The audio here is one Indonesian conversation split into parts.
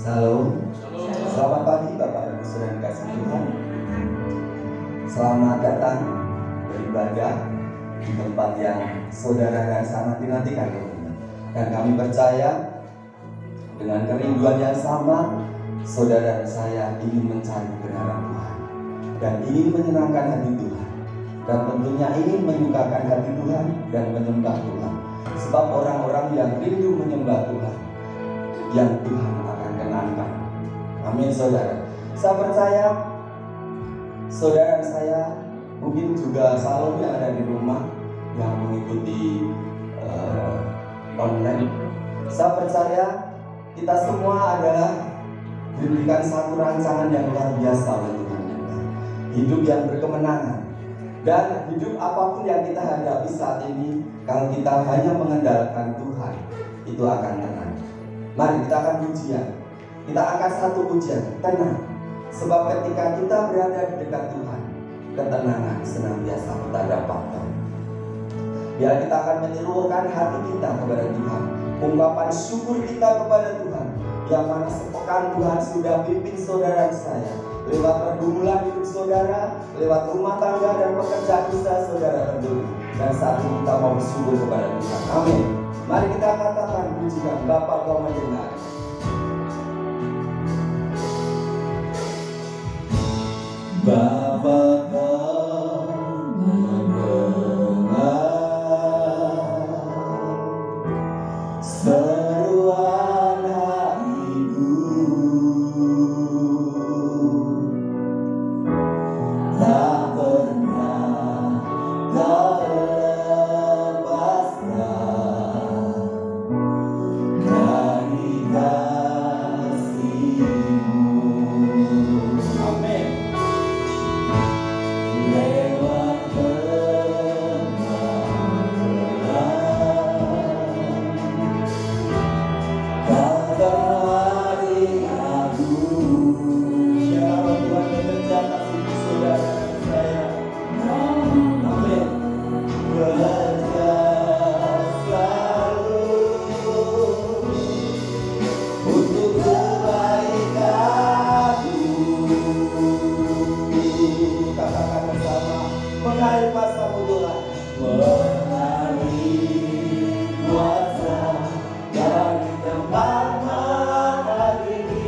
Salam. Selamat pagi Bapak Ibu Saudara yang kasih Tuhan. Selamat datang beribadah di tempat yang saudara dan sangat dinantikan. Dan kami percaya dengan kerinduan yang sama, saudara dan saya ingin mencari kebenaran Tuhan dan ingin menyenangkan hati Tuhan, dan tentunya ingin menyukakan hati Tuhan dan menyembah Tuhan. Sebab orang-orang yang rindu menyembah Tuhan, yang Tuhan akan kenankan. Amin saudara. Saya percaya saudara saya mungkin juga selalu yang ada di rumah yang mengikuti online. Saya percaya kita semua adalah diberikan satu rancangan yang luar biasa oleh Tuhan. Hidup yang berkemenangan. Dan hidup apapun yang kita hadapi saat ini, kalau kita hanya mengandalkan Tuhan, itu akan tenang. Mari kita akan pujian. Kita akan satu pujian, tenang. Sebab ketika kita berada di dekat Tuhan, ketenangan senantiasa kita dapatkan. Biar kita akan menyeluruhkan hati kita kepada Tuhan, ungkapan syukur kita kepada Tuhan, yang mana sepekan Tuhan sudah pimpin saudara saya, lewat pergumulan hidup saudara, lewat rumah tangga dan pekerjaan usaha saudara tentunya. Dan saat ini kita mau bersyukur kepada Tuhan. Amin. Mari kita katakan pujian, Bapa Kau mendengar. Bapa Kau mendengar seruan hatiku, tak pernah Kau lepaskan dari kasih-Mu. Amin. Lewat Kau temani aku. Biarlah Tuhan bekerja kasih saudara saya. Amin. Bekerja selalu untuk kebaikanku. Katakan bersama, mengalir kuasa Tuhan, mengalir kuasa dari tempat mana ini.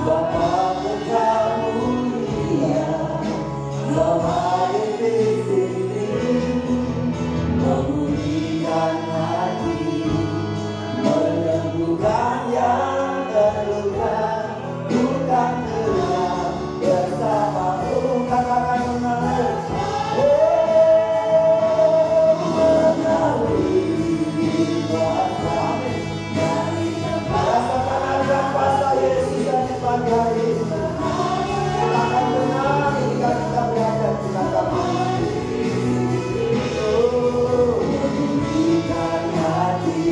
Bapa Putra Mulia, Kau hadir di sini, memulihkan hati, menyembuhkan yang terluka, bukan tenang bersama-Mu. Katakan mengalir, mengalir kuasa. Rasakan ada kuasa Yesus yang di pagi hari ini. Kita akan tenang ketika kita berada di tengah-tengah. Memulihkan hati,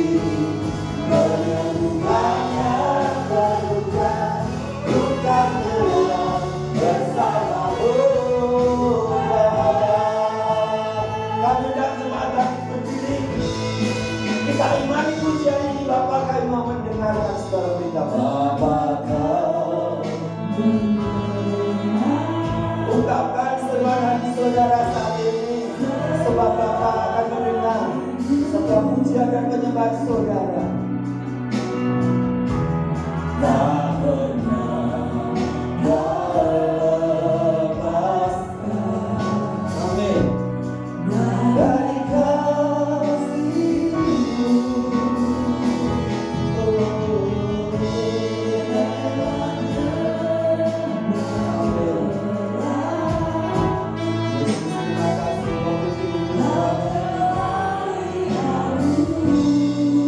menyembuhkan yang terluka, bukan tenang bersama-Mu. Kami hendak jemaat berdiri. Kita imani pujian ini. Bapa Kami mau mendengarkan segala berita. Bapa Kau ungkapkan seruan hati saudara saat ini, sebab Bapa akan mendengar setiap pujian dan penyembahan saudara. Tak pernah Kau lepaskan. Amin. Dari kasih-Mu.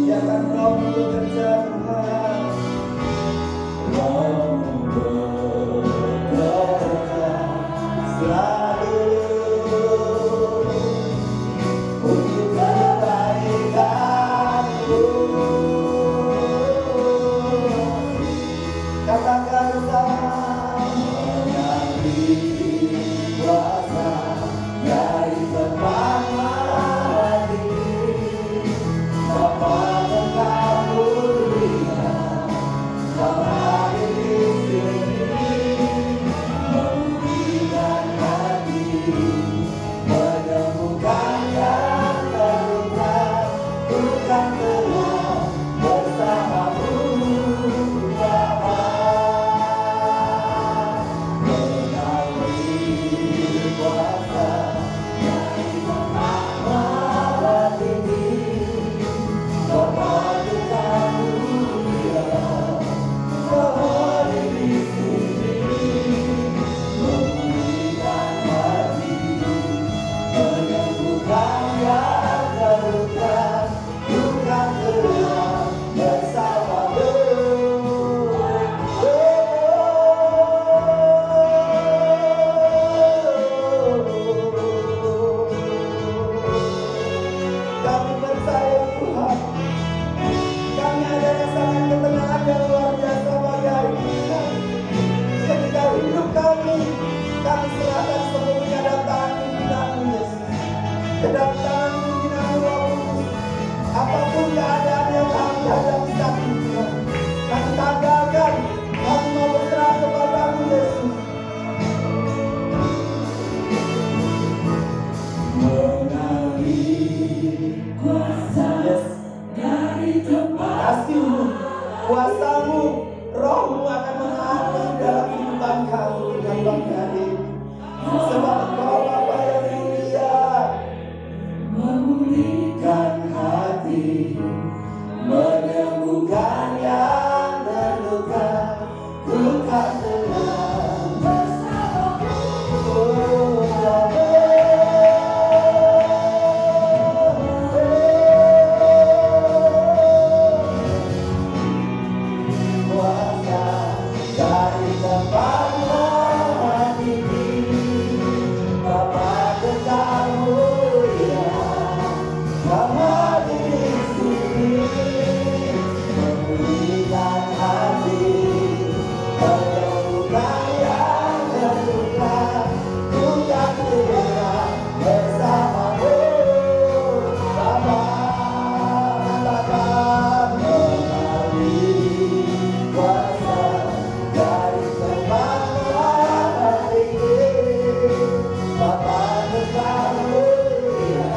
Biarkan Roh-Mu akan mengalir dalam kehidupan kami dengan pagi hari ini. Sebab Engkau Bapa yang mulia, memulihkan hati, menyembuhkan yang terluka, ku tak tenang bersamamu. Kuasa dari tempat hati, Bapa kekal mulia, Bapa di sini, memulihkan hati, menyembuhkan yang terluka, ku tak tenang bersamamu. Bapa, katakan mengalir kuasa dari tempat hati, Bapa kekal mulia,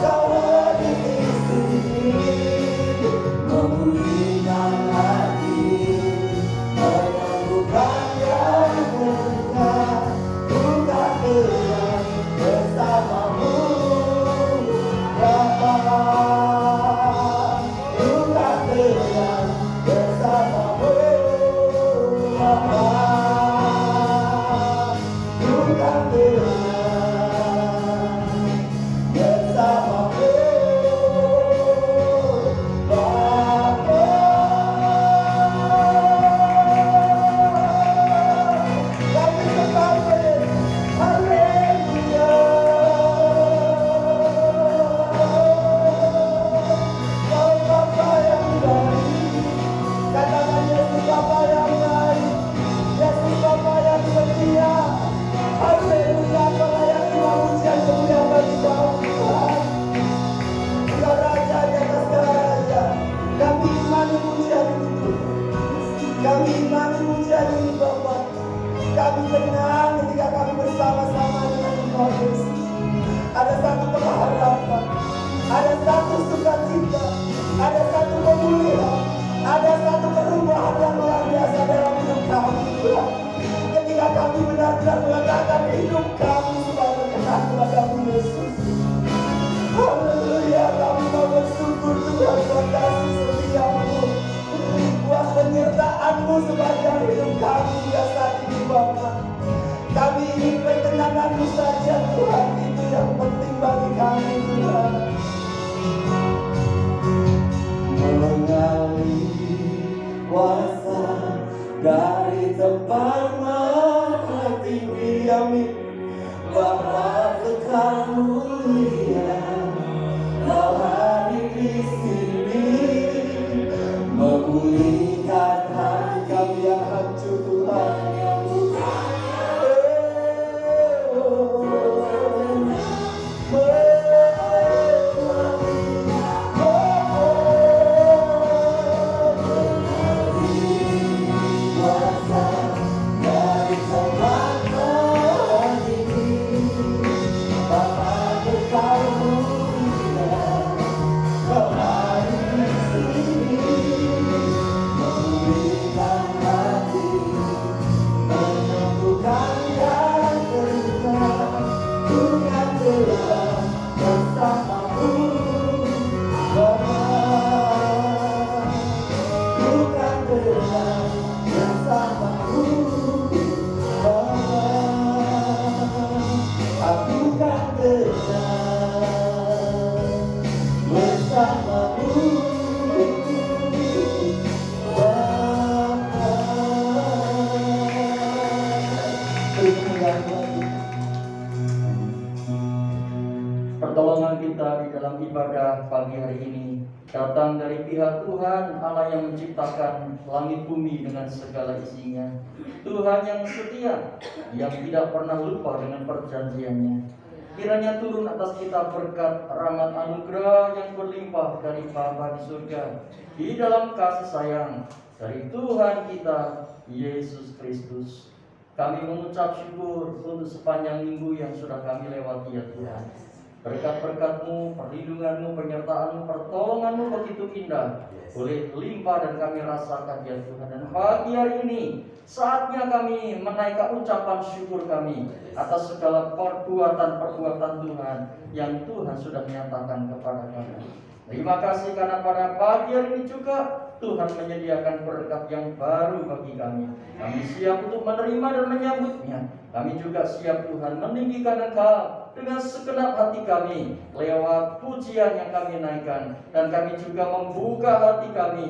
Kau hadir di sini, memulihkan hati, menyembuhkan yang terluka, ku tak tenang bersamamu. Bapa, ku tak tenang bersamamu. Bapa, ku tak tenang bersamamu. Bapa, kami tetap haleluya. Kau Bapa yang baik, katakan Yesus Bapa yang baik, Yesus Bapa yang setia. Haleluya, Kau layak semua pujian kemuliaan bagi Kau Tuhan. Engkau Raja di atas segala raja. Kami imani pujian itu. Kami imani pujian ini Bapa. Kami tenang ketika kami bersama-sama dengan Engkau Yesus. Ada satu pengharapan, ada satu sukacita, ada satu pemulihan, ada satu perubahan yang luar biasa dalam hidup kami Tuhan. Ketika kami benar-benar meletakkan hidup kami supaya berkenan kepada-Mu Yesus. Haleluya, kami mau bersyukur Tuhan buat kasih setia-Mu, buat penyertaan-Mu sepanjang hidup kami hingga saat ini Bapa. Kami ingin perkenanan-Mu saja Tuhan, itu yang penting bagi kami Tuhan. Mengalir kuasa dari tempat maha tinggi, amin. Bapa kekal mulia, Kau hadir di sini, memulihkan hati kami yang hancur Tuhan. Pertolongan kita di dalam ibadah pagi hari ini datang dari pihak Tuhan Allah yang menciptakan langit bumi dengan segala isinya. Tuhan yang setia, yang tidak pernah lupa dengan perjanjiannya. Kiranya turun atas kita berkat rahmat anugerah yang berlimpah dari Bapa di surga, di dalam kasih sayang dari Tuhan kita Yesus Kristus. Kami mengucap syukur untuk sepanjang minggu yang sudah kami lewati ya Tuhan. Berkat-berkat-Mu, perlindungan-Mu, penyertaan-Mu, pertolongan-Mu begitu indah, boleh limpah dan kami rasakan ya Tuhan. Dan pagi hari ini saatnya kami menaikkan ucapan syukur kami atas segala perbuatan-perbuatan Tuhan yang Tuhan sudah menyatakan kepada kami. Terima kasih karena pada pagi hari ini juga Tuhan menyediakan berkat yang baru bagi kami. Kami siap untuk menerima dan menyambutnya. Kami juga siap Tuhan meninggikan Engkau dengan segenap hati kami lewat pujian yang kami naikkan. Dan kami juga membuka hati kami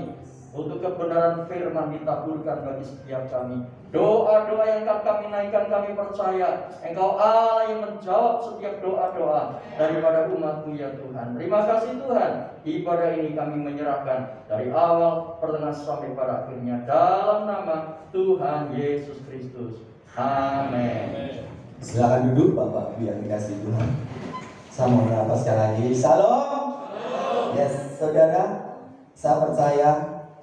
untuk kebenaran firman ditaburkan bagi setiap kami. Doa-doa yang kami naikkan, kami percaya Engkau Allah yang menjawab setiap doa-doa daripada umat-Mu ya Tuhan. Terima kasih Tuhan. Ibadah ini kami menyerahkan dari awal, pertengahan sampai pada akhirnya dalam nama Tuhan Yesus Kristus. Amin. Silakan duduk Bapak yang dikasih Tuhan. Saya mau berapa sekali lagi. Salam. Yes, saudara, saya percaya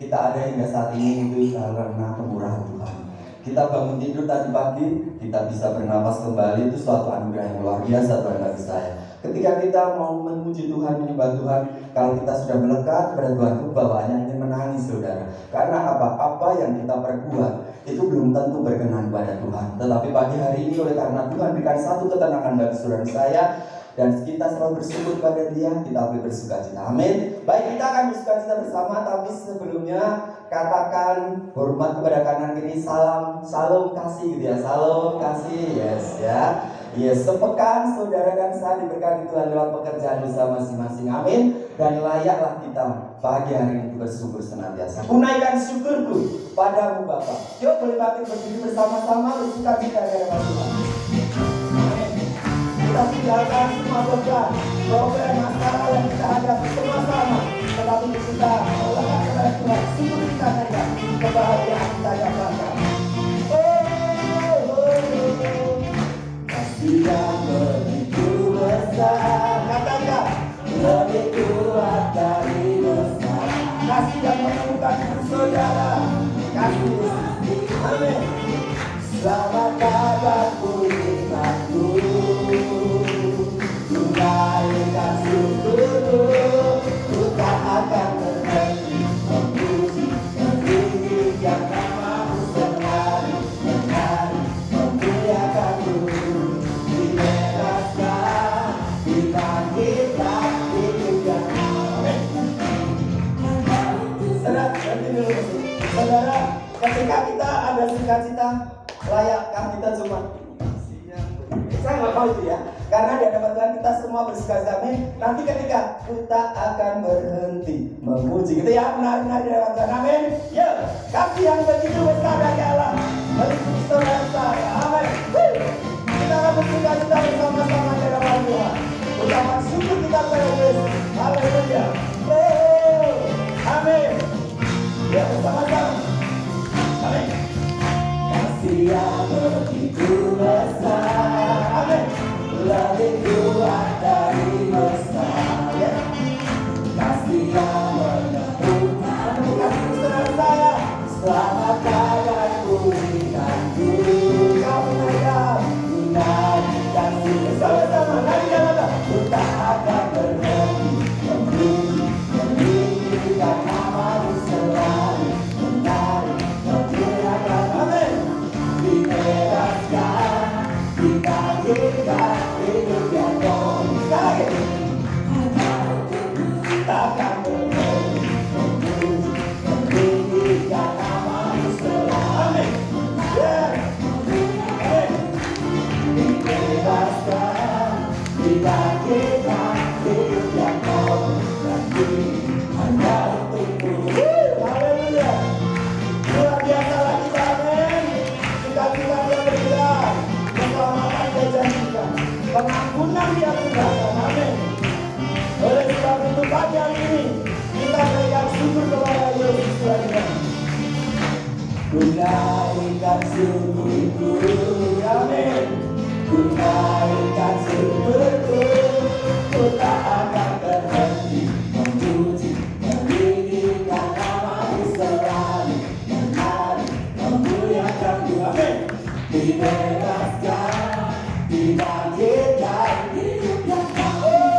kita ada hingga saat ini itu karena kemurahan Tuhan. Kita bangun tidur tadi pagi, kita bisa bernapas kembali, itu suatu anugerah yang luar biasa Tuhan bagi saya. Ketika kita mau memuji Tuhan, menyembah Tuhan, kalau kita sudah melekat pada Tuhan, itu bawaannya ingin menangis saudara. Karena apa? Apa yang kita perbuat itu belum tentu berkenan pada Tuhan. Tetapi pagi hari ini oleh karena Tuhan berikan satu ketenangan bagi saudara saya, dan kita selalu bersyukur pada Dia, kita boleh bersuka cita. Amin. Baik, kita akan bersuka cita bersama, tapi sebelumnya katakan hormat kepada kanan kiri, salam kasih gitu ya. Salam kasih, yes ya. Yes, sepekan saudara dan saya diberkati Tuhan lewat pekerjaan usaha masing-masing. Amin. Dan layaklah kita pagi hari ini bersyukur senantiasa. Kunaikan syukurku padamu Bapa. Yuk boleh bangkit berdiri bersama-sama bersuka cita kepada Tuhan. Kita tinggalkan semua beban, problem, masalah yang kita hadapi sama-sama. Tetapi kita melekat kepada Tuhan, syukur kita naikkan, kebahagiaan kita dapatkan. Kasih yang begitu besar, katakan lebih kuat dari dosa. Kasih yang menemukan saudara, kasih amin. Selamat kabar imanku, tunaikan syukurku, ku tak akan berhenti memuji, meninggikan nama-Mu selalu, menari, memuliakan-Mu, dibebaskan, dibangkitkan, hidup yang amin. Saudara, ketika kita ada sukacita, layakkah kita cuma saya nggak tahu itu ya, karena di hadapan Tuhan kita semua bersuka-cita. Amin. Nanti ketika kita akan berhenti memuji gitu ya, menari-nari di hadapan Tuhan. Amin. Ya, kasih yang begitu besar dari Allah melindungi saudara saya. Amin. Kita akan bersuka-cita bersama-sama di hadapan Tuhan. Ucapan syukur kita kepada Yesus. Haleluya. Amin. Ya, bersama-sama. Amin. Kasih yang begitu besar, amin, lebih kuat dari besar, ya. Kasih yang menemukan saudara saya, selamat kabar pulihkanku. Kau menaikan bersama-sama, nari jalan, ku tak akan berhenti memuji, meninggikan nama-Mu selalu, menari, memuliakan, amin. Dibebaskan, dibangkitkan, hidup yang baru. Takkan berhenti memuji, meninggikan nama-Mu selalu. Amin. Amin. Dibebaskan, dibangkitkan, hidup yang baru. Nanti hanya untukmu. Haleluya. Luar biasa lagi, amin. Sukacita Dia berikan, keselamatan Dia janjikan, pengampunan Dia berikan, amin. Oleh sebab itu pagi hari ini kita berikan syukur kepada Yesus Tuhan. Kunaikan syukurku, amin. Kunaikan syukurku, ku tak akan berhenti memuji, meninggikan nama-Mu selalu, menari, memuliakan-Mu, amin. Dibebaskan, dibangkitkan, hidup yang baru.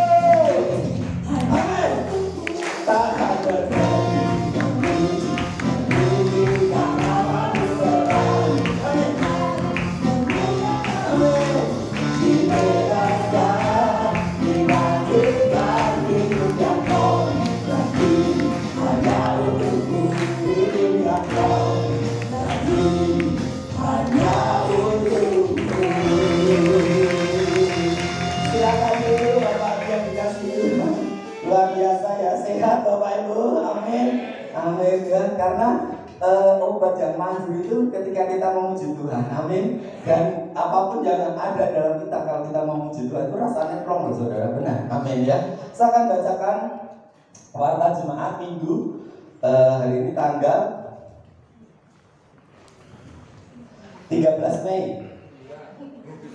obat yang manjur itu ketika kita memuji Tuhan. Amin. Dan apapun yang ada dalam kita kalau kita memuji Tuhan itu rasanya plong loh saudara. Benar. Amin ya. Saya akan bacakan warta jemaat minggu hari ini tanggal 13 Mei.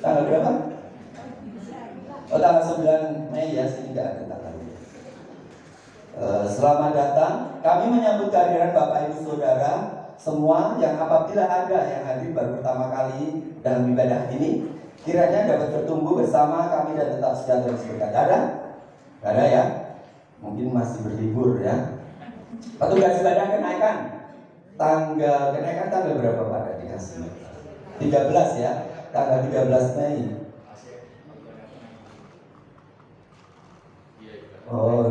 Tanggal berapa? Oh, tanggal 9 Mei ya, sini nggak ada tanggal. Selamat datang. Kami menyambut kehadiran Bapak Ibu Saudara semua yang apabila ada yang hadir baru pertama kali dalam ibadah ini, kiranya dapat bertumbuh bersama kami dan tetap sejahtera berkat. Ada? Ada ya? Mungkin masih berlibur ya. Petugas ibadah kenaikan tanggal berapa Pak dikasih? 13 ya, tanggal 13 Mei. Oh,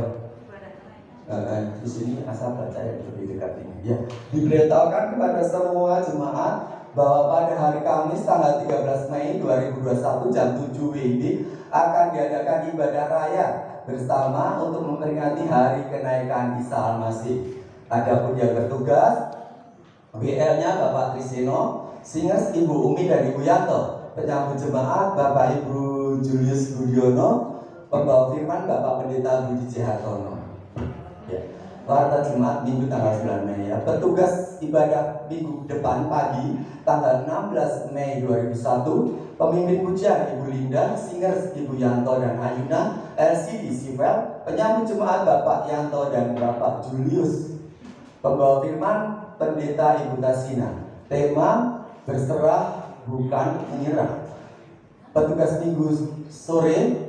di sini asal baca yang lebih dekat ini. Ya, diberitahukan kepada semua jemaat bahwa pada hari Kamis tanggal 13 Mei 2021 jam 7 WIB akan diadakan ibadah raya bersama untuk memperingati hari kenaikan Isa Al-Masih. Adapun yang bertugas WL-nya Bapak Krisino, singers Ibu Umi dan Ibu Yanto, penyambut jemaat Bapak Ibu Julius Budiono, pembawa firman Bapak Pendeta Budi Jihartono. Ya. Warta jemaat minggu tanggal 9 Mei ya. Petugas ibadah minggu depan pagi tanggal 16 Mei 2001, pemimpin pujian Ibu Linda, singers Ibu Yanto dan Ayuna, LCD Sivel, penyambut jemaat Bapak Yanto dan Bapak Julius, pembawa firman Pendeta Ibu Tasina. Tema berserah bukan menyerah. Petugas minggu sore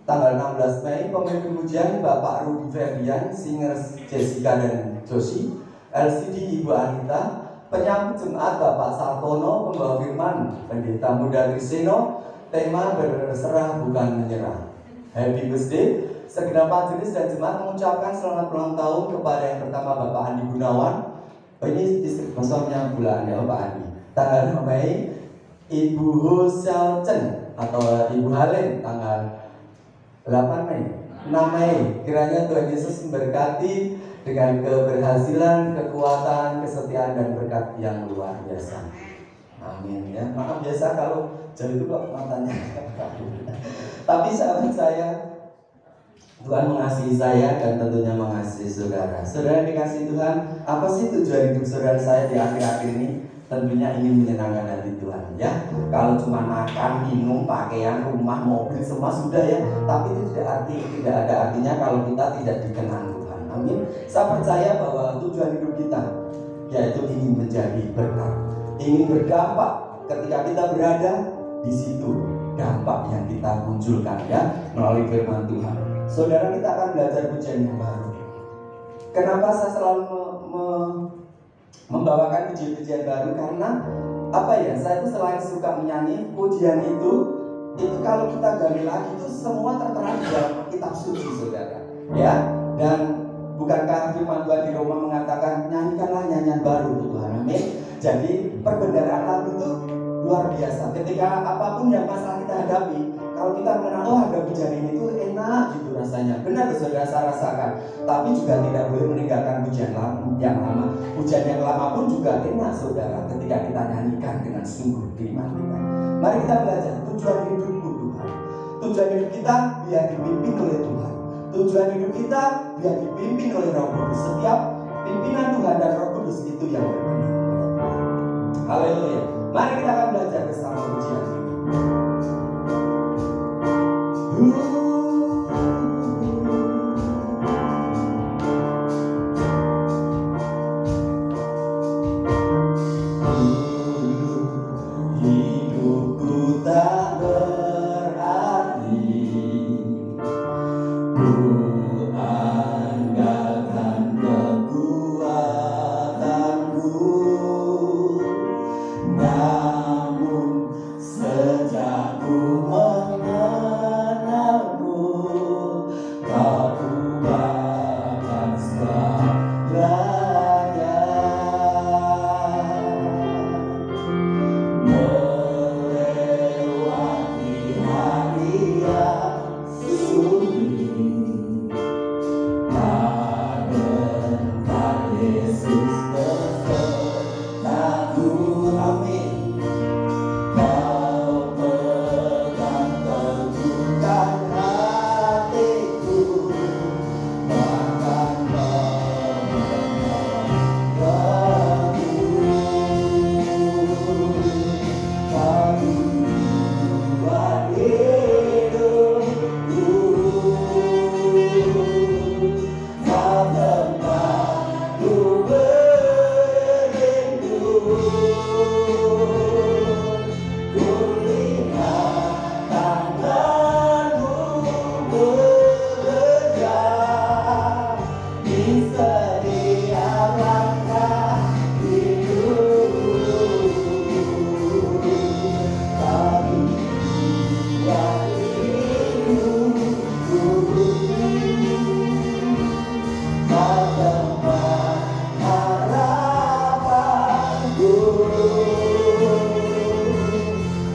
tanggal 16 Mei, pemimpin pujian Bapak Rudi Ferdian, singers Jessica dan Joshi, LCD Ibu Anita, penyambut jemaat Bapak Sartono, pembawa firman Pendeta Muda Kriseno. Tema berserah bukan menyerah. Happy birthday. Segenap majelis dan jemaat mengucapkan selamat ulang tahun kepada yang pertama Bapak Andi Gunawan. Ini distrik besarnya bulan ya Pak Andi. Tanggal 5 Mei, Ibu Ho Xiao Chen atau Ibu Halen tanggal 8 Mei, 6 Mei. Kiranya Tuhan Yesus memberkati dengan keberhasilan, kekuatan, kesetiaan dan berkat yang luar biasa. Amin ya. Maaf biasa kalau jauh itu kok matanya. Tapi sahabat saya, Tuhan mengasihi saya dan tentunya mengasihi saudara. Saudara dikasihi Tuhan, apa sih tujuan hidup saudara saya di akhir-akhir ini? Tentunya ingin menyenangkan hati Tuhan ya. Kalau cuma makan, minum, pakaian, rumah, mobil semua sudah ya. Tapi itu tidak ada artinya kalau kita tidak dikenal Tuhan. Amin. Saya percaya bahwa tujuan hidup kita yaitu ingin menjadi berkat, ingin berdampak ketika kita berada di situ. Dampak yang kita munculkan ya melalui firman Tuhan. Saudara, kita akan belajar pujian yang baru. Kenapa saya selalu membawakan pujian-pujian baru? Karena apa ya? Saya itu selain suka menyanyi, pujian itu kalau kita gali lagi itu semua tertera di dalam kitab suci, saudara. Ya, dan bukankah firman Tuhan di Roma mengatakan nyanyikanlah nyanyian baru untuk Tuhan. Amin. Jadi perbendaharaan lagu itu luar biasa. Ketika apapun yang masalah kita hadapi, kalau kita mengenal, oh ada pujian ini tuh enak gitu rasanya. Benar saudara, saya rasakan. Tapi juga tidak boleh meninggalkan pujian yang lama. Pujian yang lama pun juga enak saudara, ketika kita nyanyikan dengan sungguh iman kita. Mari kita belajar tujuan hidupku Tuhan. Tujuan hidup kita biar dipimpin oleh Tuhan. Tujuan hidup kita biar dipimpin oleh Roh Kudus. Setiap pimpinan Tuhan dan Roh Kudus itu yang berkenan. Haleluya. Mari kita akan belajar bersama pujian ini. Hidupku tak berarti, ku andalkan kekuatanku, namun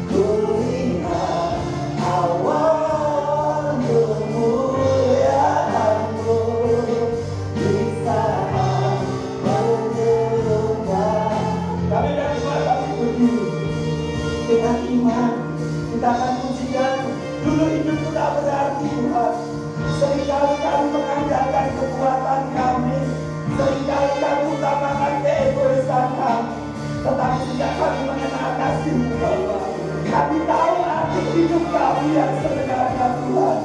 Kulihat awan kemuliaan-Mu di saat menyerupkan. Kami dari kami berdiri dengan iman. Kita akan pujikan. Dulu hidupku tak berarti Tuhan. Seringkali kami mengandalkan kekuatan kami. Seringkali kami utamakan keegoisan kami. Tetapi sejak kami mengenal kasih-Mu Bapa, kami tahu arti hidup kami yang sebenarnya Tuhan.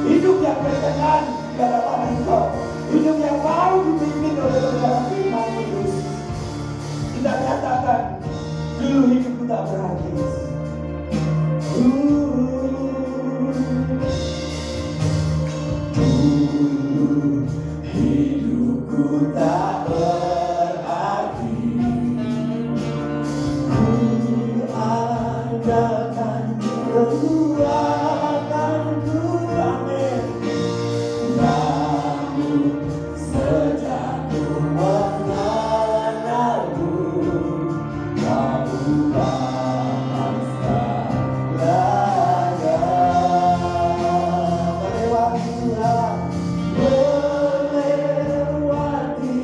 Hidup yang berkenan di hadapan Engkau. Hidup yang mau dipimpin oleh Saudara Firman Kudus. Kita nyatakan, dulu hidupku tak berarti. Hidupku tak berarti. Ku andalkan kekuatanku, amin. Namun sejak ku mengenal-Mu, Kau ubah segalanya. Melewati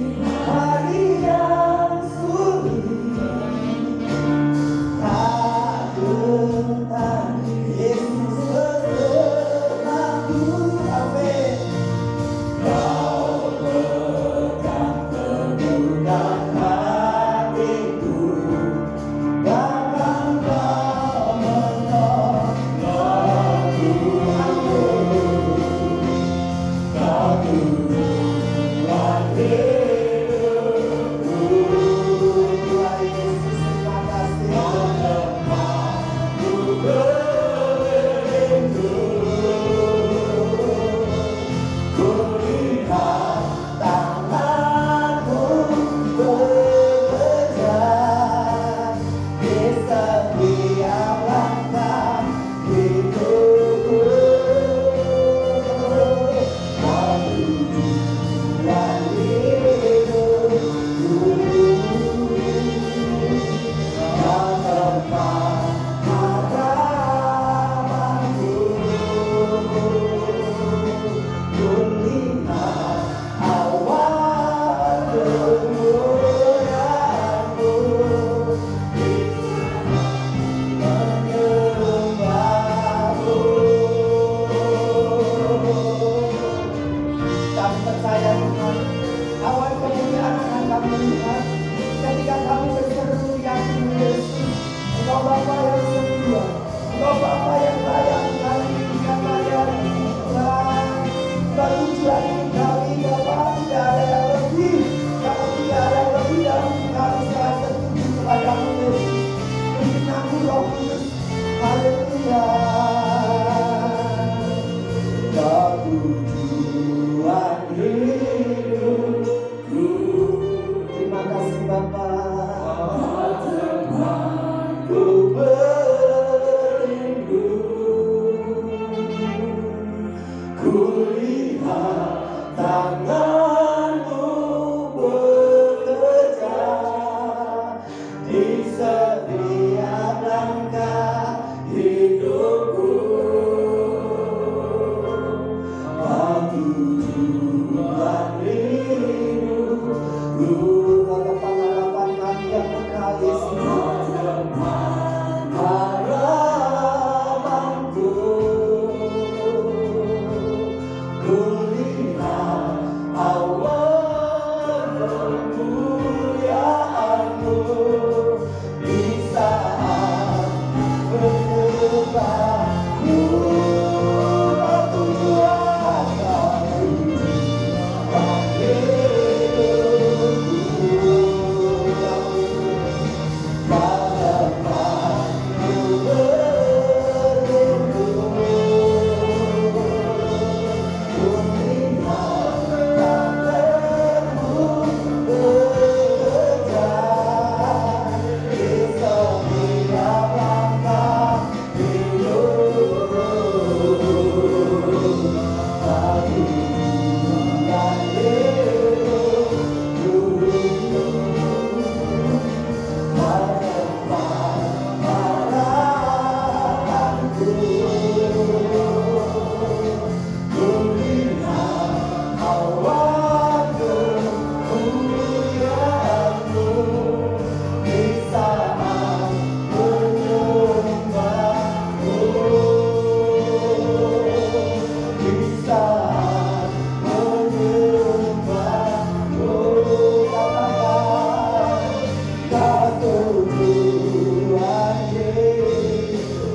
Tuhan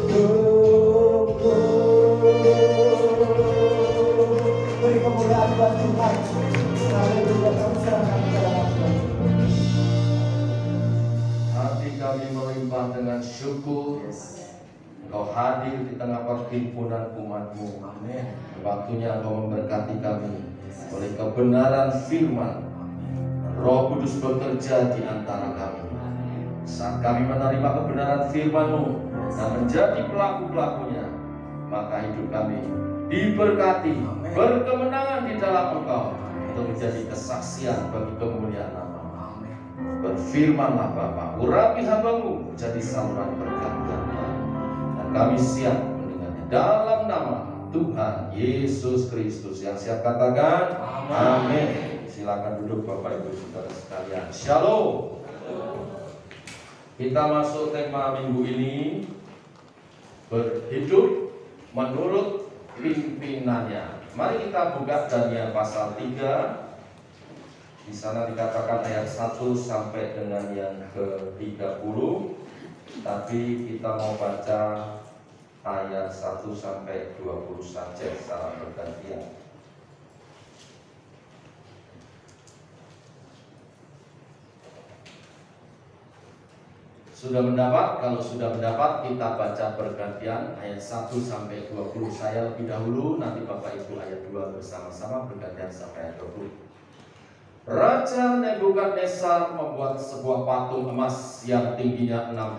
hidupku. Beri kemuliaan buat Tuhan. Haleluya, kami serahkan kepada Tuhan. Hati kami melimpah dengan syukur. Engkau hadir di tengah perhimpunan umat-Mu. Amin. Waktunya Engkau memberkati kami oleh kebenaran firman. Roh Kudus bekerja di antara kami. Saat kami menerima kebenaran firman-Mu dan menjadi pelaku-pelakunya, maka hidup kami diberkati, berkemenangan di dalam Engkau untuk menjadi kesaksian bagi kemuliaan nama-Mu. Berfirmanlah Bapa, urapi hamba-Mu menjadi saluran berkat dan terang. Dan kami siap mendengarnya dalam nama Tuhan Yesus Kristus. Yang siap katakan amin. Silakan duduk Bapak Ibu Saudara sekalian. Shalom. Kita masuk tema minggu ini, berhidup menurut pimpinannya. Mari kita buka Daniel pasal 3. Di sana dikatakan ayat 1 sampai dengan yang ke-30. Tapi kita mau baca ayat 1 sampai 20 saja secara bergantian. Sudah mendapat? Kalau sudah mendapat, kita baca bergantian ayat 1 sampai 20. Saya lebih dahulu, nanti Bapak Ibu ayat 2 bersama-sama, bergantian sampai ayat 20. Raja Nebukadnezar membuat sebuah patung emas yang tingginya 60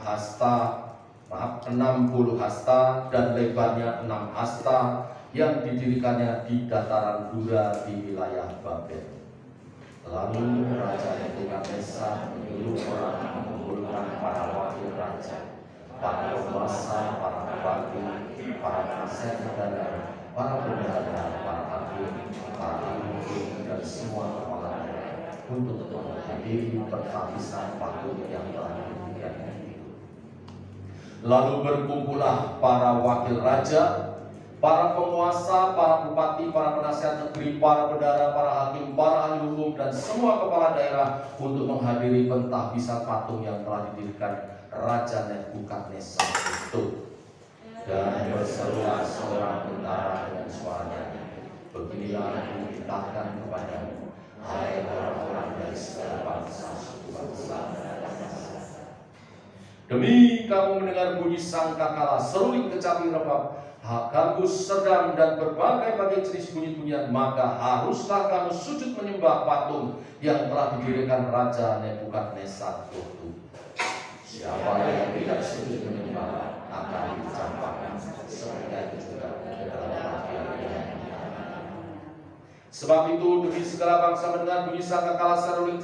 hasta dan lebarnya 6 hasta, yang didirikannya di dataran Dura di wilayah Babel. Lalu Raja Nebukadnezar menyuruh orang mengumpulkan para wakil raja, para penguasa, para bupati, para penasihat negara, para bendahara, para hakim, para ahli dan semua kepala daerah untuk menghadiri penghabisan patung yang telah didirikannya itu. Lalu berkumpullah para wakil raja, para penguasa, para bupati, para penasihat negeri, para bendahara, para hakim, para ahli hukum, dan semua kepala daerah untuk menghadiri pentahbisan patung yang telah didirikan Raja Nebukadnezar itu. Dan berserulah seorang tentara dengan suaranya, beginilah yang dititahkan kepadamu, hai orang-orang dari segala bangsa, suku bangsa, dan bahasa. Demi kamu mendengar bunyi sangkakala, seruling, kecapi, rebab, gambus, sedang, dan berbagai jenis bunyi-bunyian, maka haruslah kamu sujud menyembah patung yang telah didirikan Raja Nebukadnezar itu. Siapa yang tidak sujud menyembah akan dicampakkan, seperti itu juga dalam bagian. Sebab itu demi segala bangsa mendengar bunyi sangkakala, seruling,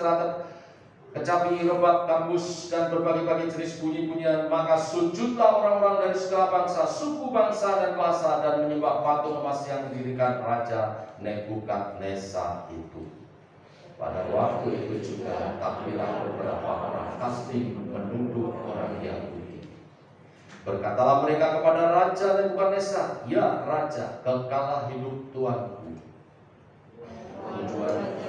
kecapi, rebab, gambus, dan berbagai jenis bunyi-bunyian, maka sujudlah orang-orang dari segala bangsa, suku, bangsa, dan bahasa, dan menyembah patung emas yang didirikan Raja Nebukadnezar itu. Pada waktu itu juga tampillah beberapa orang Kasdim menuduh orang Yahudi. Berkatalah mereka kepada Raja Nebukadnezar, ya Raja, kekalah hidup Tuanku. Tujuan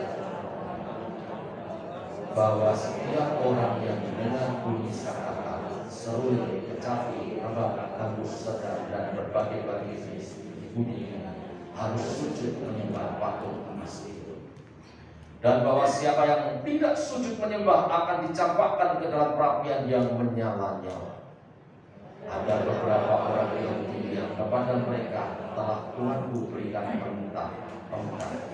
bahwa setiap orang yang mendengar bunyi sangkakala, seruling, kecapi, rebab, gambus, sedang, dan berbagai jenis bunyi harus sujud menyembah patung emas itu. Dan bahwa siapa yang tidak sujud menyembah akan dicampakkan ke dalam perapian yang menyala-nyala. Ada beberapa orang Yahudi yang kepada mereka telah Tuanku berikan perintah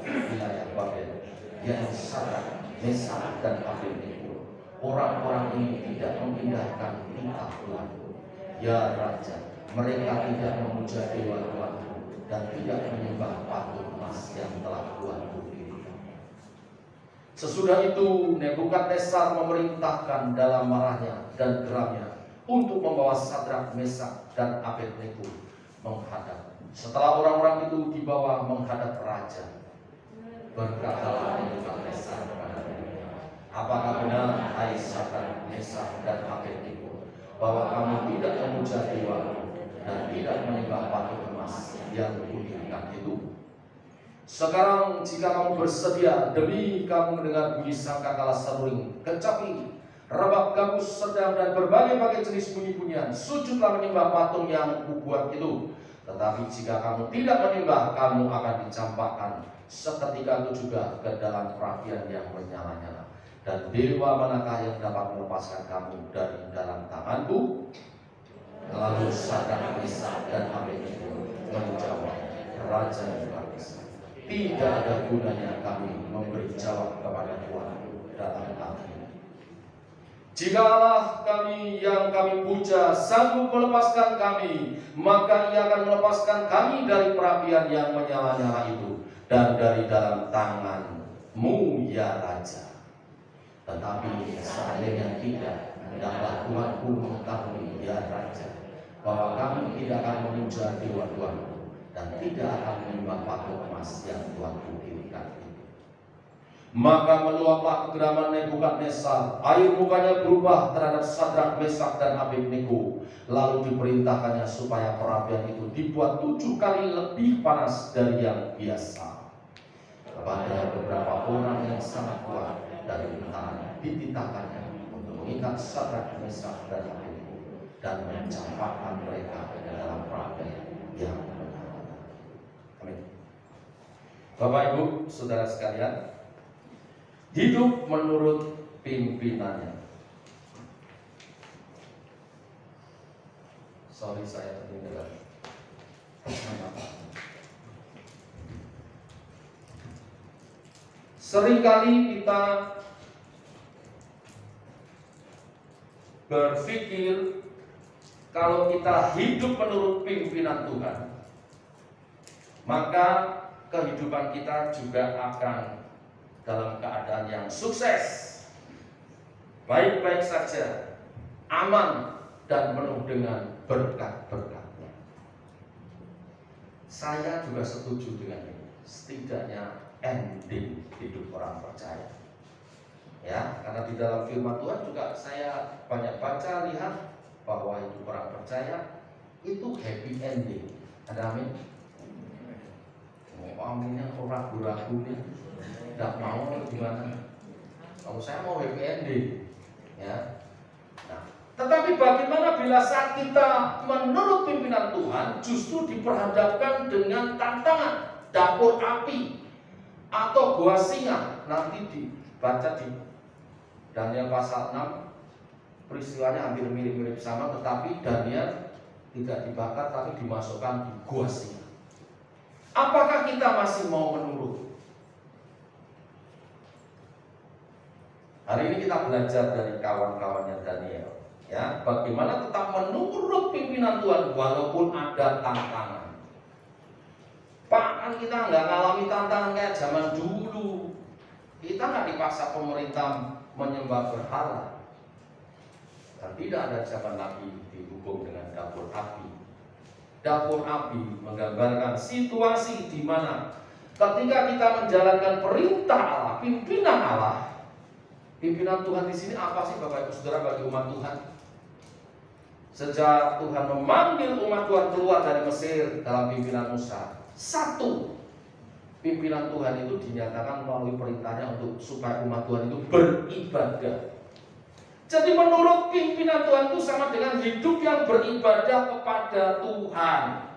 wilayah Babel, yaitu Sadrak, Mesak, dan Abednego. Orang-orang ini tidak memindahkan titah Tuanku. Ya Raja, mereka tidak memuja dewa Tuanku dan tidak menyembah patung emas yang telah Tuanku dirikan. Sesudah itu Nebukadnezar memerintahkan dalam marahnya dan geramnya untuk membawa Sadrak, Mesak, dan Abednego menghadap. Setelah orang-orang itu dibawa menghadap raja, berkatalah Nebukadnezar kepada mereka, apakah benar, hai Sadrak, Mesak, dan Abednego, bahwa kamu tidak memuja dewa dan tidak menyembah patung emas yang kudirikan itu? Sekarang jika kamu bersedia, demi kamu mendengar bunyi sangkakala, seruling, kecapi, rebab gabus sedang dan berbagai-bagai jenis bunyi-bunyian. Sujudlah menyembah patung yang kubuat itu. Tetapi jika kamu tidak menyembah, kamu akan dicampakkan seketika itu juga ke dalam perapian yang menyala-nyala. Dan dewa manakah yang dapat melepaskan kamu dari dalam tanganku? Lalu Sadrak, Mesak, dan Abednego menjawab, Raja Nebukadnezar, tidak ada gunanya kami memberi jawab kepada Tuhanku dalam hal ini. Jika Allah kami yang kami puja sanggup melepaskan kami, maka Ia akan melepaskan kami dari perapian yang menyala-nyala itu dan dari dalam tanganmu, ya Raja. Tetapi seandainya tidak, hendaklah Tuanku mengetahui, ya Raja, bahwa kami tidak akan memuja dewa-dewamu dan tidak akan menyembah patung emas yang Tuanku dirikan itu. Maka meluaplah kegeraman Nebukadnezar, air mukanya berubah terhadap Sadrak, Mesak, dan Abednego. Lalu diperintahkannya supaya perapian itu dibuat 7 kali lebih panas dari yang biasa. Kepada beberapa orang yang sangat kuat dari tentara dititahkannya untuk mengikat Sadrak, Mesak, dan Abednego dan mencampakkan mereka ke dalam perapian yang menyala. Amin. Bapak, Ibu, saudara sekalian, hidup menurut pimpinannya. Sorry, saya ketinggalan. Seringkali kita berpikir kalau kita hidup menurut pimpinan Tuhan, maka kehidupan kita juga akan dalam keadaan yang sukses, baik-baik saja, aman, dan penuh dengan berkat-berkatnya. Saya juga setuju dengan ini. Setidaknya ending hidup orang percaya, ya, karena di dalam firman Tuhan juga saya banyak baca, lihat bahwa hidup orang percaya itu happy ending. Ada amin? Aminnya orang ragu-ragu nih, tidak mau gimana? Kalau saya mau happy ending, ya. Nah, tetapi bagaimana bila saat kita menurut pimpinan Tuhan justru diperhadapkan dengan tantangan dapur api atau gua singa? Nanti dibaca di Daniel pasal 6, peristiwanya hampir mirip-mirip sama, tetapi Daniel tidak dibakar tapi dimasukkan di gua singa. Apakah kita masih mau menurut? Hari ini kita belajar dari kawan-kawannya Daniel, ya, bagaimana tetap menurut pimpinan Tuhan walaupun ada tantangan. Pak, kan kita nggak ngalami tantangan kayak zaman dulu. Kita nggak dipaksa pemerintah menyembah berhala. Dan tidak ada zaman Nabi dihukum dengan dapur api. Dapur api menggambarkan situasi di mana ketika kita menjalankan perintah Allah, pimpinan Tuhan di sini apa sih Bapak Ibu Saudara bagi umat Tuhan? Sejak Tuhan memanggil umat Tuhan keluar dari Mesir dalam pimpinan Musa, satu, pimpinan Tuhan itu dinyatakan melalui perintahnya untuk supaya umat Tuhan itu beribadah. Jadi menurut pimpinan Tuhan itu sama dengan hidup yang beribadah kepada Tuhan.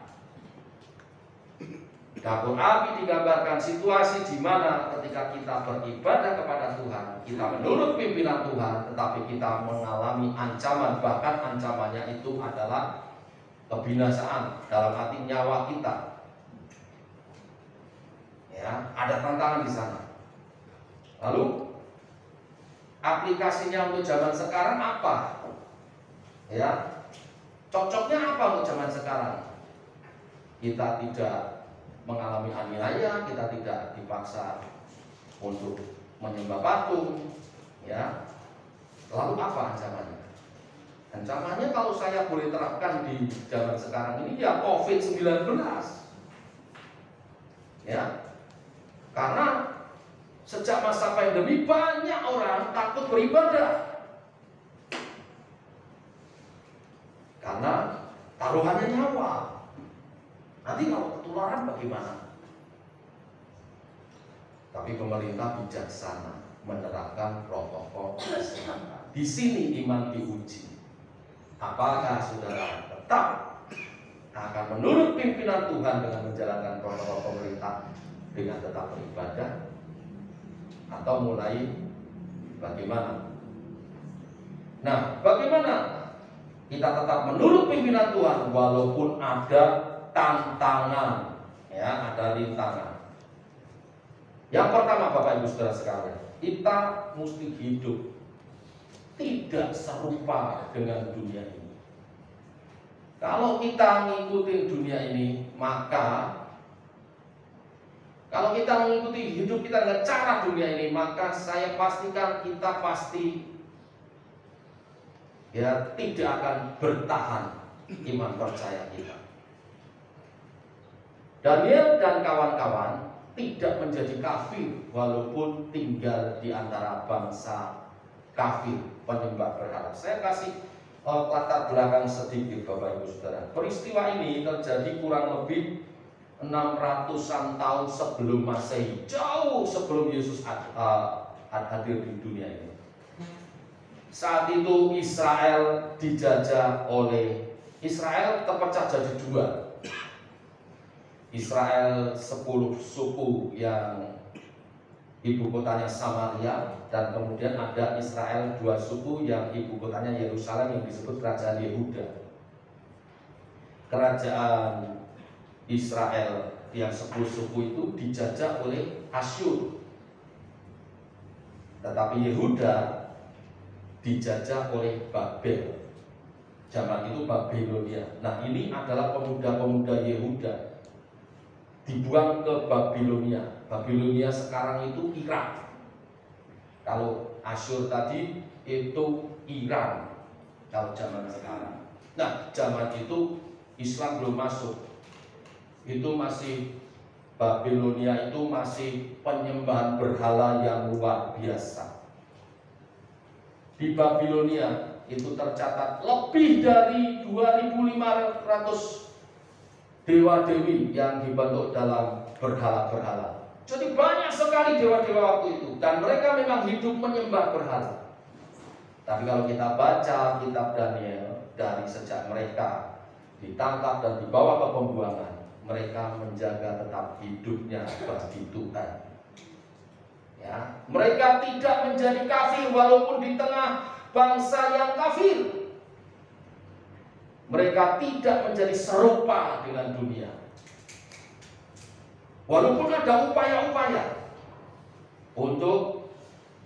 Dapur api digambarkan situasi di mana ketika kita beribadah kepada Tuhan, kita menurut pimpinan Tuhan, tetapi kita mengalami ancaman, bahkan ancamannya itu adalah kebinasaan dalam arti nyawa kita. Ya, ada tantangan di sana. Lalu aplikasinya untuk zaman sekarang apa? Ya, cocoknya apa untuk zaman sekarang? Kita tidak mengalami aniaya, kita tidak dipaksa untuk menyembah patung, ya. Lalu apa ancamannya? Ancamannya kalau saya boleh terapkan di zaman sekarang ini ya COVID-19, ya. Karena sejak masa pandemi banyak orang takut beribadah karena taruhannya nyawa. Nanti kalau ketularan bagaimana? Tapi pemerintah bijaksana menerapkan protokol kesehatan. di sini iman diuji. Apakah saudara tetap akan menurut pimpinan Tuhan dengan menjalankan protokol pemerintah dengan tetap beribadah, atau mulai bagaimana? Nah, bagaimana kita tetap menurut pimpinan Tuhan walaupun ada tantangan, ya, ada rintangan. Yang pertama, Bapak Ibu Saudara sekalian, kita mesti hidup tidak serupa dengan dunia ini. Kalau kita ngikutin dunia ini, maka kalau kita mengikuti hidup kita dengan cara dunia ini, maka saya pastikan kita pasti ya tidak akan bertahan iman percaya kita. Daniel dan kawan-kawan tidak menjadi kafir walaupun tinggal di antara bangsa kafir penyembah berhala. Saya kasih latar belakang sedikit Bapak Ibu Saudara. Peristiwa ini terjadi kurang lebih 600-an tahun sebelum Masehi, jauh sebelum Yesus hadir di dunia ini. Saat itu Israel dijajah oleh Israel terpecah jadi dua. Israel 10 suku yang ibu kotanya Samaria, dan kemudian ada Israel 2 suku yang ibu kotanya Yerusalem yang disebut kerajaan Yehuda. Kerajaan Israel yang 10 suku itu dijajah oleh Asyur, tetapi Yehuda dijajah oleh Babel. Zaman itu Babilonia. Nah, ini adalah pemuda-pemuda Yehuda dibuang ke Babilonia. Babilonia sekarang itu Irak. Kalau Asyur tadi itu Iran kalau zaman sekarang. Nah, zaman itu Islam belum masuk. Itu masih Babilonia itu masih penyembahan berhala yang luar biasa. Di Babilonia itu tercatat lebih dari 2.500 dewa-dewi yang dibentuk dalam berhala-berhala. Jadi banyak sekali dewa-dewa waktu itu, dan mereka memang hidup menyembah berhala. Tapi kalau kita baca kitab Daniel, dari sejak mereka ditangkap dan dibawa ke pembuangan, mereka menjaga tetap hidupnya bagi Tuhan. Ya, mereka tidak menjadi kafir walaupun di tengah bangsa yang kafir. Mereka tidak menjadi serupa dengan dunia. Walaupun ada upaya-upaya untuk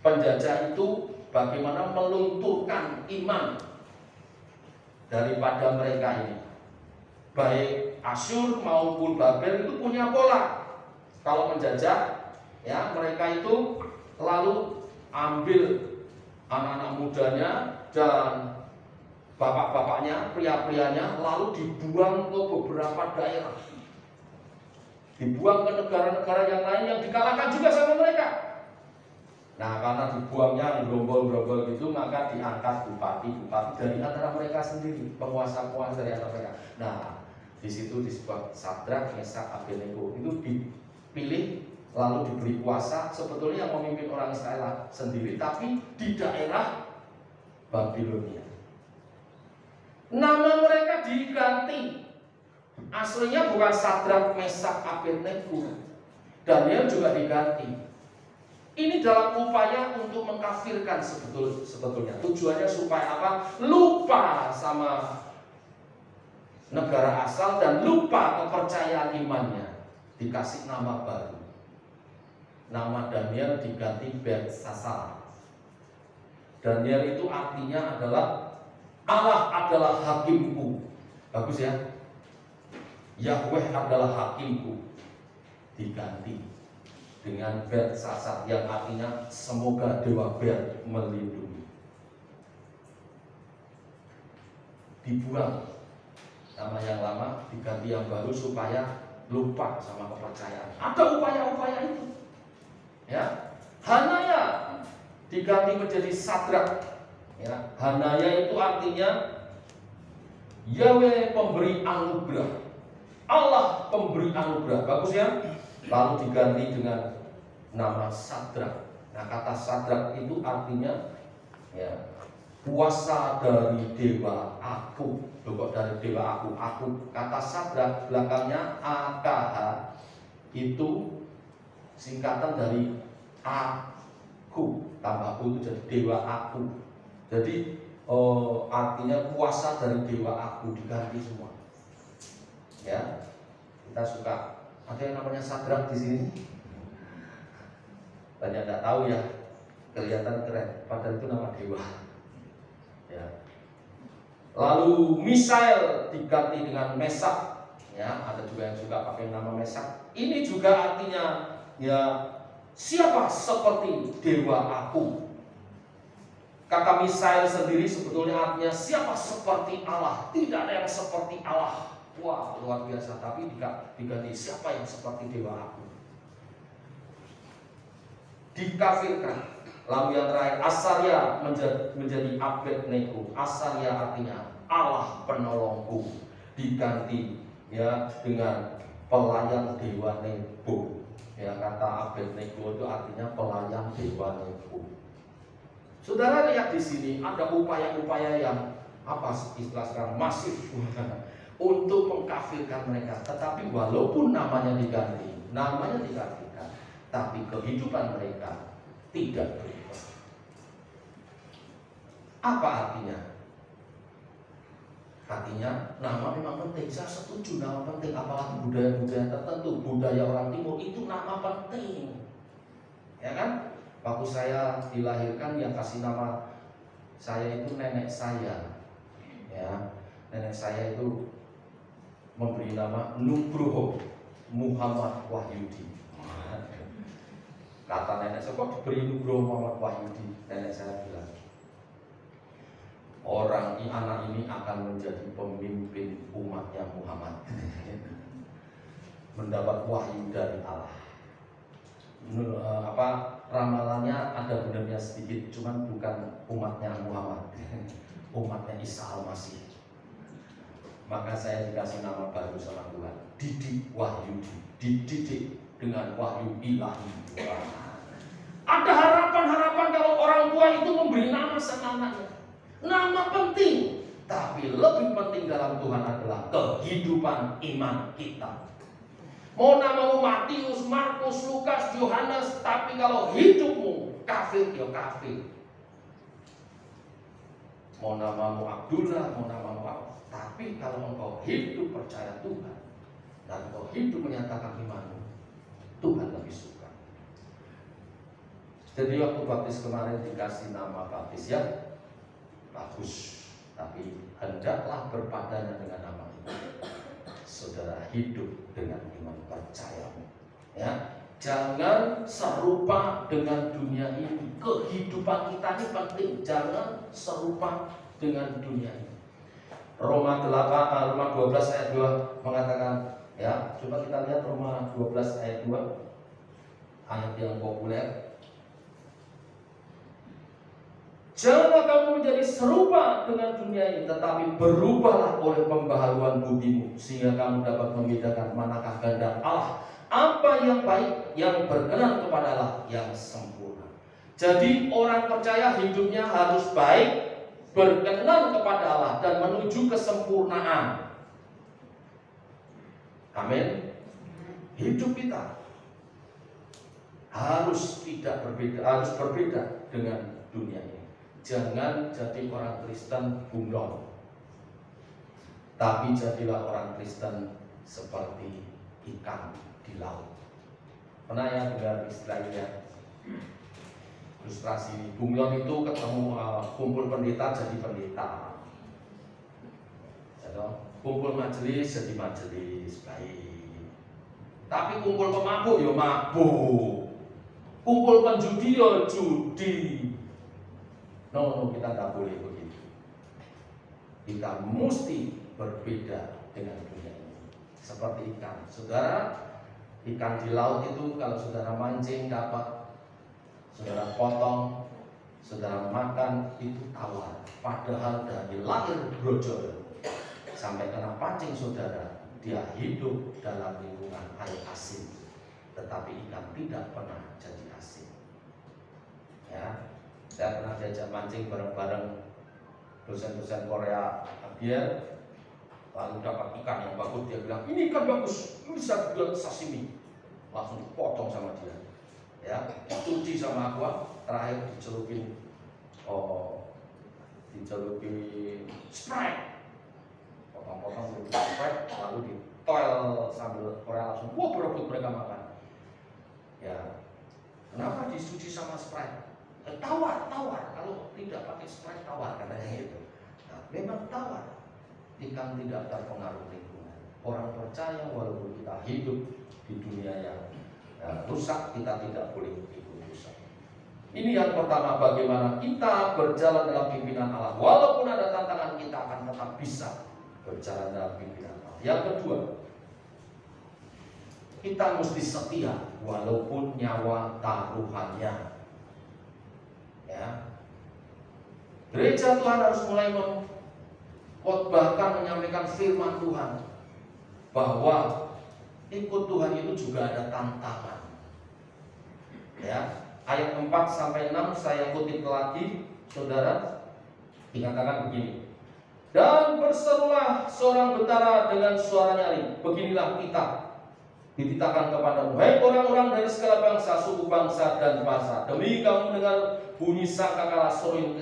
penjajah itu bagaimana melunturkan iman daripada mereka ini. Baik Asyur maupun Babel itu punya pola. Kalau menjajah, ya, mereka itu lalu ambil anak-anak mudanya dan bapak-bapaknya, pria-prianya, lalu dibuang ke beberapa daerah, dibuang ke negara-negara yang lain yang dikalahkan juga sama mereka. Nah, karena dibuangnya gerombol-gerombol gitu, maka diangkat bupati-bupati dari antara mereka sendiri, penguasa-penguasa dari antara mereka. Nah, di situ disebut Sadrak, Mesak, Abednego itu dipilih lalu diberi kuasa. Sebetulnya yang memimpin orang Israel sendiri, tapi di daerah Babilonia. Nama mereka diganti. Aslinya bukan Sadrak, Mesak, Abednego. Daniel juga diganti. Ini dalam upaya untuk mengkafirkan sebetulnya. Tujuannya supaya apa? Lupa sama negara asal dan lupa kepercayaan imannya. Dikasih nama baru. Nama Daniel diganti Beltsasar. Daniel itu artinya adalah Allah adalah hakimku. Bagus ya. Yahweh adalah hakimku. Diganti dengan Beltsasar yang artinya semoga Dewa Bel melindungi. Dibuang nama yang lama, diganti yang baru supaya lupa sama kepercayaan. Ada upaya-upaya itu. Ya, Hanaya diganti menjadi Sadrak. Ya, Hanaya itu artinya Yahweh pemberi anugerah. Allah pemberi anugerah. Bagus ya. Lalu diganti dengan nama Sadrak. Nah, kata Sadrak itu artinya ya kuasa dari dewa aku. Loh, kok dari dewa aku? Aku, kata Sadrak belakangnya AKH itu singkatan dari aku, tambah aku itu jadi dewa aku. Jadi artinya kuasa dari dewa aku diganti semua. Ya, kita suka ada yang namanya Sadrak di sini. Banyak tidak tahu ya, kelihatan keren, padahal itu nama dewa. Ya. Lalu Misael diganti dengan Mesak. Ya, ada juga yang suka pakai nama Mesak. Ini juga artinya ya siapa seperti dewa aku. Kata Misael sendiri sebetulnya artinya siapa seperti Allah. Tidak ada yang seperti Allah. Wah, luar biasa. Tapi diganti siapa yang seperti dewa aku. Dikafirkan. Lalu yang terakhir Asaria menjadi Abednego. Asaria artinya Allah penolongku, diganti ya dengan pelayan dewa Nebo. Ya, kata Abednego itu artinya pelayan dewa Nebo. Saudara lihat di sini ada upaya-upaya yang apa istilah sekarang masif untuk mengkafirkan mereka. Tetapi walaupun namanya dikafirkan, tapi kehidupan mereka tidak berubah. Apa artinya? Artinya nama memang penting. Saya setuju nama penting. Apalagi budaya-budaya tertentu, budaya orang Timur itu nama penting. Ya kan? Waktu saya dilahirkan yang kasih nama saya itu nenek saya. Ya, nenek saya itu memberi nama Nugroho Muhammad Wahyudi. Kata nenek saya, kok diberi Nugroho Muhammad Wahyudi? Nenek saya bilang, anak ini akan menjadi pemimpin umatnya Muhammad. Mendapat wahyu dari Allah. Ramalannya ada benarnya sedikit, cuman bukan umatnya Muhammad, umatnya Isa Al-Masih. Maka saya dikasih nama baru sama Tuhan, Didik Wahyudi, dididik dengan wahyu ilahi. Ada harapan-harapan kalau orang tua itu memberi nama sama anaknya. Nama penting, tapi lebih penting dalam Tuhan adalah kehidupan iman kita. Mau namamu Matius, Markus, Lukas, Yohanes, tapi kalau hidupmu kafir, ya kafir. Mau namamu Abdullah, mau namamu apa, tapi kalau engkau hidup percaya Tuhan dan engkau hidup menyatakan imanmu, Tuhan lebih suka. Jadi waktu baptis kemarin dikasih nama baptis ya bagus, tapi hendaklah berpadannya dengan nama itu. Saudara hidup dengan iman percayamu, ya. Jangan serupa dengan dunia ini. Kehidupan kita ini penting. Jangan serupa dengan dunia ini. Roma 12 ayat 2 mengatakan, ya, coba kita lihat Roma 12 ayat 2, ayat yang populer. Janganlah kamu menjadi serupa dengan dunia ini, tetapi berubahlah oleh pembaharuan budimu, sehingga kamu dapat membedakan manakah kehendak Allah, apa yang baik, yang berkenan kepada Allah, yang sempurna. Jadi orang percaya hidupnya harus baik, berkenan kepada Allah, dan menuju kesempurnaan. Amin. Hidup kita harus berbeda dengan dunia ini. Jangan jadi orang Kristen bunglon, tapi jadilah orang Kristen seperti ikan di laut. Pernah ya dengar istilahnya ilustrasi ini? Bunglon itu ketemu kumpul pendeta jadi pendeta, kumpul majelis jadi majelis baik. Tapi kumpul pemabuk ya mabuk, kumpul penjudi ya judi. No, kita tidak boleh begitu. Kita mesti berbeda dengan dunia ini. Seperti ikan. Saudara, ikan di laut itu kalau saudara mancing dapat, saudara potong, saudara makan, itu tawar. Padahal dari lahir brojol sampai kena pancing saudara, dia hidup dalam lingkungan air asin. Tetapi ikan tidak pernah jadi asin. Ya. Saya pernah diajak mancing bareng-bareng dosen-dosen Korea dia lalu dapat ikan yang bagus, dia bilang ini ikan bagus, ini bisa dibuat sashimi, langsung dipotong sama dia, ya, cuci sama aqua, terakhir dicelupin Sprite, potong-potong Sprite, lalu ditoel sambil Korea langsung berebut mereka makan. Ya, kenapa dicuci sama Sprite? Tawar, kalau tidak pakai Sprite tawar katanya gitu. Nah, memang tawar. Ikan tidak terpengaruh lingkungan. Orang percaya walaupun kita hidup di dunia yang rusak, kita tidak boleh ikut rusak. Ini yang pertama, bagaimana kita berjalan dalam pimpinan Allah. Walaupun ada tantangan, kita akan tetap bisa berjalan dalam pimpinan Allah. Yang kedua, kita mesti setia walaupun nyawa taruhannya. Ya. Gereja Tuhan harus mulai khotbahkan, menyampaikan firman Tuhan bahwa ikut Tuhan itu juga ada tantangan. Ya, ayat 4 sampai 6 saya kutip lagi, saudara, dikatakan begini. Dan berserulah seorang bentara dengan suara nyaring, beginilah kita dititahkan kepadamu, hai orang-orang dari segala bangsa, suku bangsa dan bahasa, demi kamu mendengar bunyi sangkakala, sorin,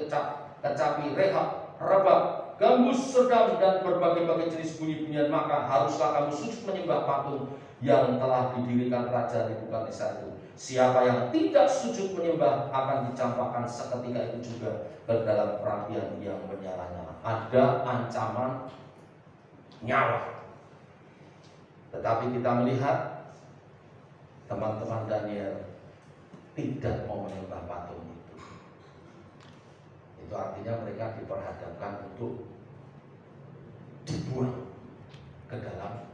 kecapi, rehab, rebab, gambus, sedam, dan berbagai-bagai jenis bunyi-bunyian, maka haruslah kamu sujud menyembah patung yang telah didirikan Raja Nebukadnezar itu. Siapa yang tidak sujud menyembah akan dicampakkan seketika itu juga ke dalam perapian yang menyala-nyala. Ada ancaman nyawa. Tetapi kita melihat teman-teman Daniel tidak mau menyembah patung itu. Itu artinya mereka diperhadapkan untuk dibuang ke dalam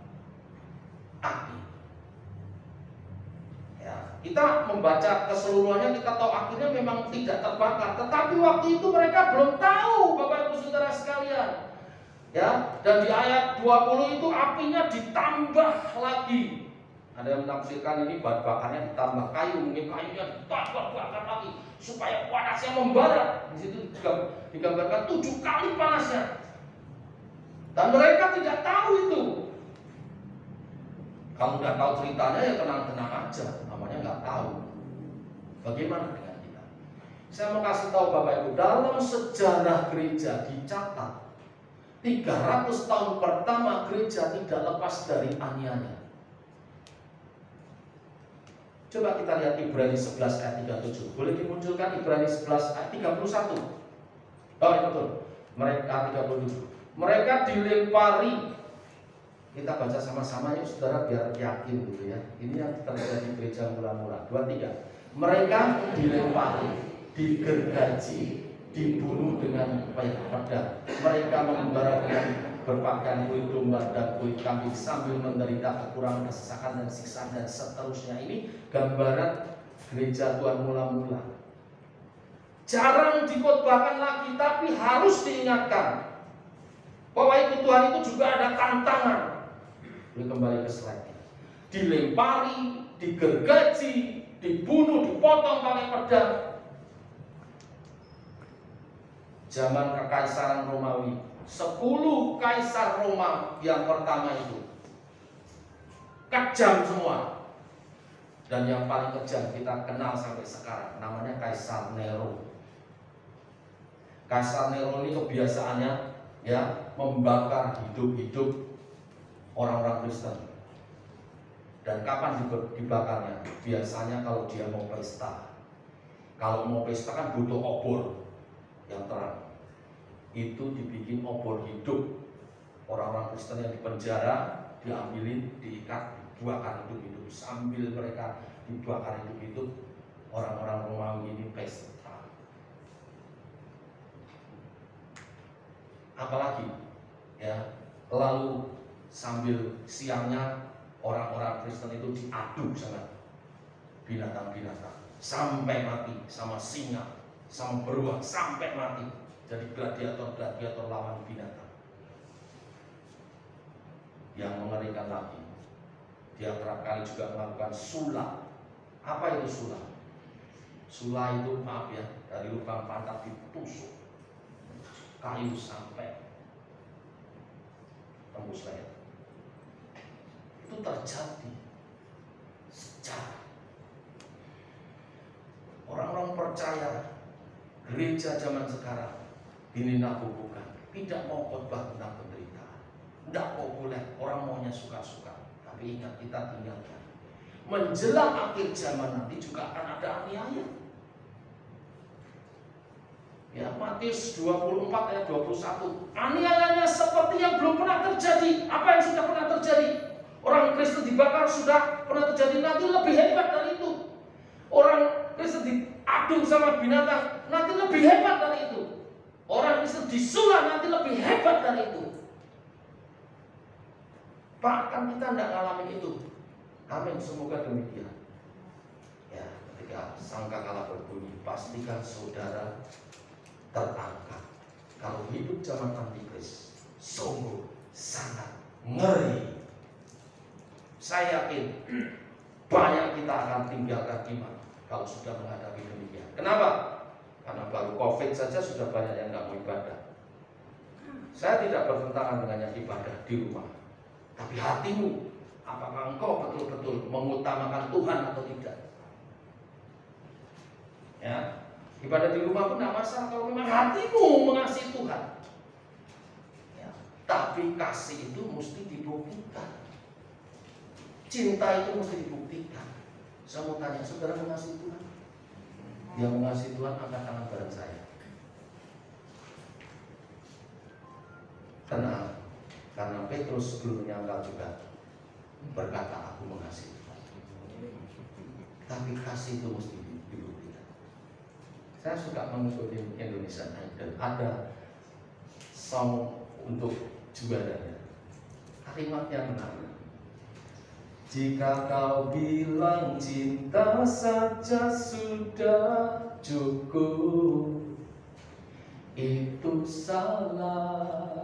api. Ya, kita membaca keseluruhannya, kita tahu akhirnya memang tidak terbakar. Tetapi waktu itu mereka belum tahu, Bapak Ibu Saudara sekalian. Ya, dan di ayat 20 itu apinya ditambah lagi. Ada yang menafsirkan ini bahan bakarnya ditambah kayu, mungkin kayunya ditambah bakar lagi supaya panasnya membara. Di situ digambarkan 7 kali panasnya. Dan mereka tidak tahu itu. Kalau nggak tahu ceritanya ya tenang-tenang aja, namanya nggak tahu. Bagaimana dengan kita? Saya mau kasih tahu Bapak Ibu, dalam sejarah gereja dicatat 300 tahun pertama gereja tidak lepas dari aniaya. Coba kita lihat Ibrani 11 ayat 37. Boleh dimunculkan Ibrani 11 ayat 31. Oh ya betul. Mereka 37. Mereka dilempari. Kita baca sama-sama yuk saudara biar yakin gitu ya. Ini yang terjadi di gereja mula-mula. 23. Mereka dilempari, digergaji, dibunuh dengan pedang. Mereka mengembara dengan berpakaian kulit domba dan kulit kambing sambil menderita kekurangan, kesesakan dan siksaan dan seterusnya. Ini gambaran gereja Tuhan mula-mula. Jarang dikhotbahkan lagi, tapi harus diingatkan bahwa ikut Tuhan itu juga ada tantangan. Boleh kembali ke slide-nya. Dilempari, digergaji, dibunuh, dipotong pakai pedang. Zaman kekaisaran Romawi, 10 kaisar Roma yang pertama itu kejam semua. Dan yang paling kejam kita kenal sampai sekarang, namanya Kaisar Nero. Kaisar Nero ini kebiasaannya ya membakar hidup-hidup orang-orang Kristen. Dan kapan dibakarnya? Biasanya kalau dia mau pesta. Kalau mau pesta kan butuh obor yang terang. Itu dibikin obor hidup. Orang-orang Kristen yang dipenjara diambilin, diikat, dibakar hidup-hidup. Sambil mereka dibakar hidup-hidup, orang-orang Romawi ini pesta. Apalagi ya, lalu sambil siangnya orang-orang Kristen itu diadu sama binatang-binatang sampai mati, sama singa, sama beruang sampai mati. Jadi gladiator lawan binatang. Yang mengerikan lagi, dia kerap kali juga melakukan sula. Apa itu sula? Sula itu maaf ya, dari lubang pantat ditusuk. kayu sampai tembus leher. Itu terjadi sejarah. Orang-orang percaya gereja zaman sekarang dinabubukan, tidak mau khotbah tentang penderitaan, tidak populer, orang maunya suka-suka. Tapi ingat, kita tinggalkan. Menjelang akhir zaman nanti juga akan ada aniaya. Ya, Matius 24 ayat 21. Aniayanya seperti yang belum pernah terjadi. Apa yang sudah pernah terjadi? Orang Kristen dibakar sudah pernah terjadi, nanti lebih hebat dari itu. Orang Kristen diadu sama binatang, nanti lebih hebat dari itu. Orang Kristen disulah, nanti lebih hebat dari itu. Bahkan kita tidak ngalamin itu. Amin, semoga demikian. Ya, ketika sangkakala berbunyi, pastikan saudara terangkat. Kalau hidup zaman antikris, sungguh sangat ngeri. Saya yakin banyak kita akan tinggalkan iman kalau sudah menghadapi demikian. Kenapa? Karena baru COVID saja sudah banyak yang nggak mau ibadah. Saya tidak bertentangan dengan yang ibadah di rumah, tapi hatimu, apakah engkau betul-betul mengutamakan Tuhan atau tidak? Ya, ibadah di rumah pun tidak masalah kalau memang hatimu mengasihi Tuhan. Ya, tapi kasih itu mesti dibuktikan. Cinta itu mesti dibuktikan. Saya mau tanya, saudara mengasihi Tuhan? Yang mengasihi Tuhan angkat tangan bareng saya. Karena Petrus sebelum menyangkal juga berkata, aku mengasihi Tuhan. Tapi kasih itu mesti dibuktikan. Saya suka mengikuti Indonesian Idol. Ada song untuk juaranya. Kalimatnya menarik. Jika kau bilang cinta saja sudah cukup, itu salah.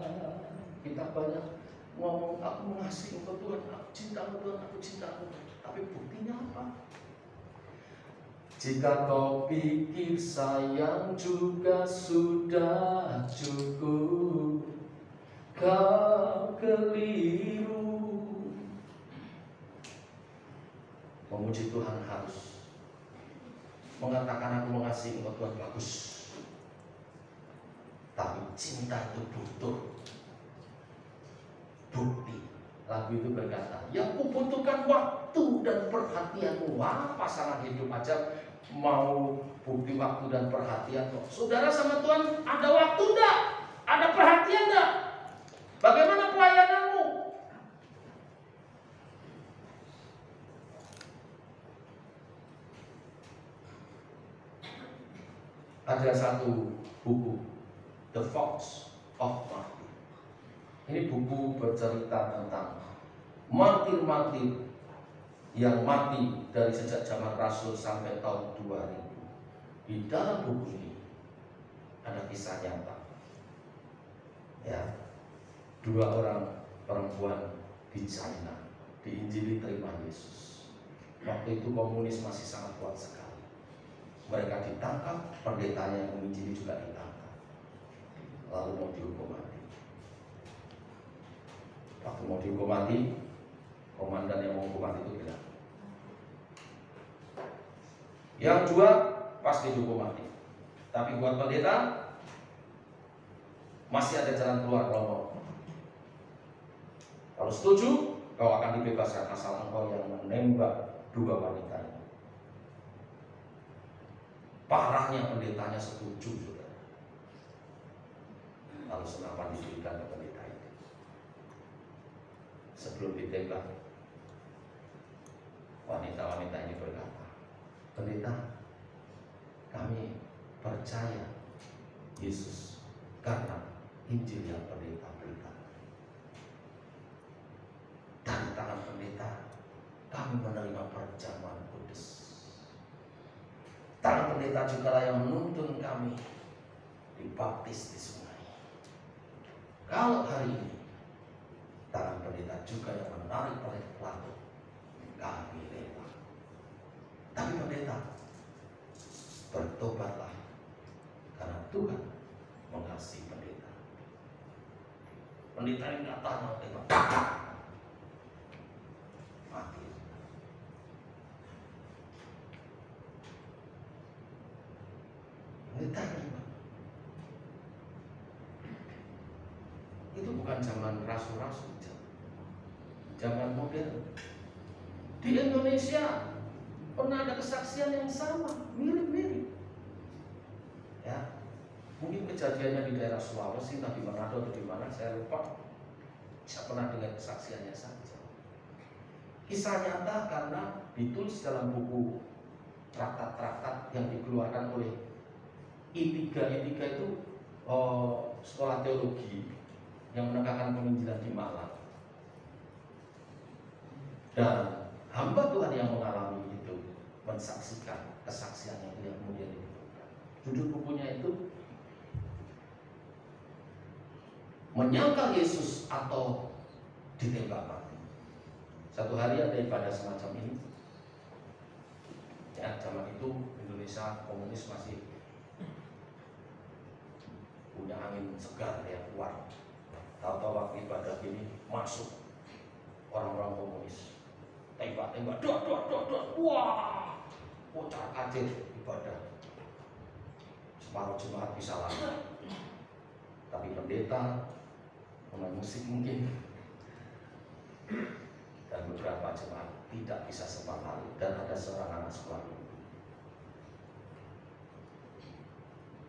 Kita banyak ngomong, aku mengasihi engkau Tuhan, aku cinta engkau Tuhan, aku cinta engkau. Tapi buktinya apa? Jika kau pikir sayang juga sudah cukup, kau keliru. Memuji Tuhan harus mengatakan aku mengasihi engkau Tuhan, bagus. Tapi cinta itu butuh bukti. Lagu itu berkata, yang kubutuhkan waktu dan perhatianmu. Wah, pasangan hidup aja mau bukti waktu dan perhatian kok. Saudara sama Tuhan ada waktu enggak? Ada perhatian enggak? Bagaimana pelayananmu? Ada satu buku, The Vows of Martyr. Ini buku bercerita tentang martir-martir yang mati dari sejak zaman Rasul sampai tahun 2000. Di dalam buku ini ada kisah nyata. Ya, 2 orang perempuan di China diinjili terima Yesus. Waktu itu komunis masih sangat kuat sekali. Mereka ditangkap, pendetanya yang menginjili juga ditangkap, lalu mau dihukum mati. Waktu mau dihukum mati, komandan yang mau hukum mati itu bilang, yang 2 pasti dihukum mati, tapi buat pendeta masih ada jalan keluar kalau mau. Kalau setuju, kau akan dibebaskan asal engkau yang menembak 2 wanita ini. Parahnya pendetanya setuju, saudara. Lalu senapan diberikan ke pendeta itu. Sebelum ditembak, wanita-wanita ini berkata, pendeta, kami percaya Yesus karena Injil yang pendeta berikan. Dari tangan pendeta, kami menerima perjamuan kudus. Tangan pendeta juga lah yang menuntun kami dibaptis di sungai. Kalau hari ini tangan pendeta juga yang menarik oleh Plato, kami rela. Tapi pendeta, bertobatlah karena Tuhan mengasihi pendeta. Pendeta ini nggak tahu, tembak. Mati. Pendeta gimana? Itu bukan zaman rasul-rasul, zaman modern. Di Indonesia pernah ada kesaksian yang sama, mirip-mirip. Ya, mungkin kejadiannya di daerah Sulawesi, di Manado atau di mana, saya lupa. Saya pernah dengar kesaksiannya saja. Kisah nyata karena ditulis dalam buku traktat-traktat yang dikeluarkan oleh I3. I3 itu sekolah teologi yang menegakkan penginjilan di Malang. Dan hamba Tuhan yang mengalami itu mensaksikan kesaksiannya yang kemudian ditentukan. Judul bukunya itu Menyangkal Yesus atau Ditembak Mati. Satu hari ada ibadah semacam ini. Ya, zaman itu Indonesia komunis masih punya angin segar yang kuat. Tahu-tahu waktu ibadah ini masuk orang-orang komunis, tembak-tembak, dot, wah, bocah kacir ibadah. Separuh jemaat bisa lari, tapi pendeta pemain musik mungkin, dan beberapa jemaat tidak bisa sempat lari. Dan ada seorang anak sekolah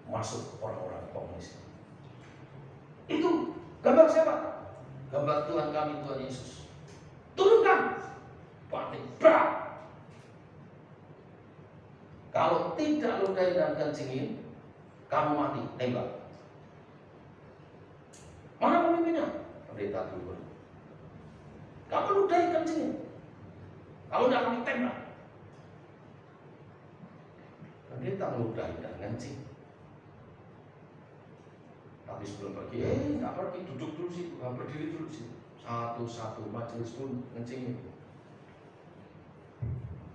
masuk orang-orang komunis. Itu gambar siapa? Gambar Tuhan kami, Tuhan Yesus. Turunkan, batik, brak. Kalau tidak ludahi dan kencingin, kamu mati, tembak. Mana pemimpinnya? Pendeta dulu. Kamu ludahi kencingin, kalau tidak kami tembak. Pendeta meludahi dan kencing. Tapi sebelum pergi, nggak pergi, duduk dulu sih, berdiri dulu sih. Satu-satu majelis pun ngencing itu.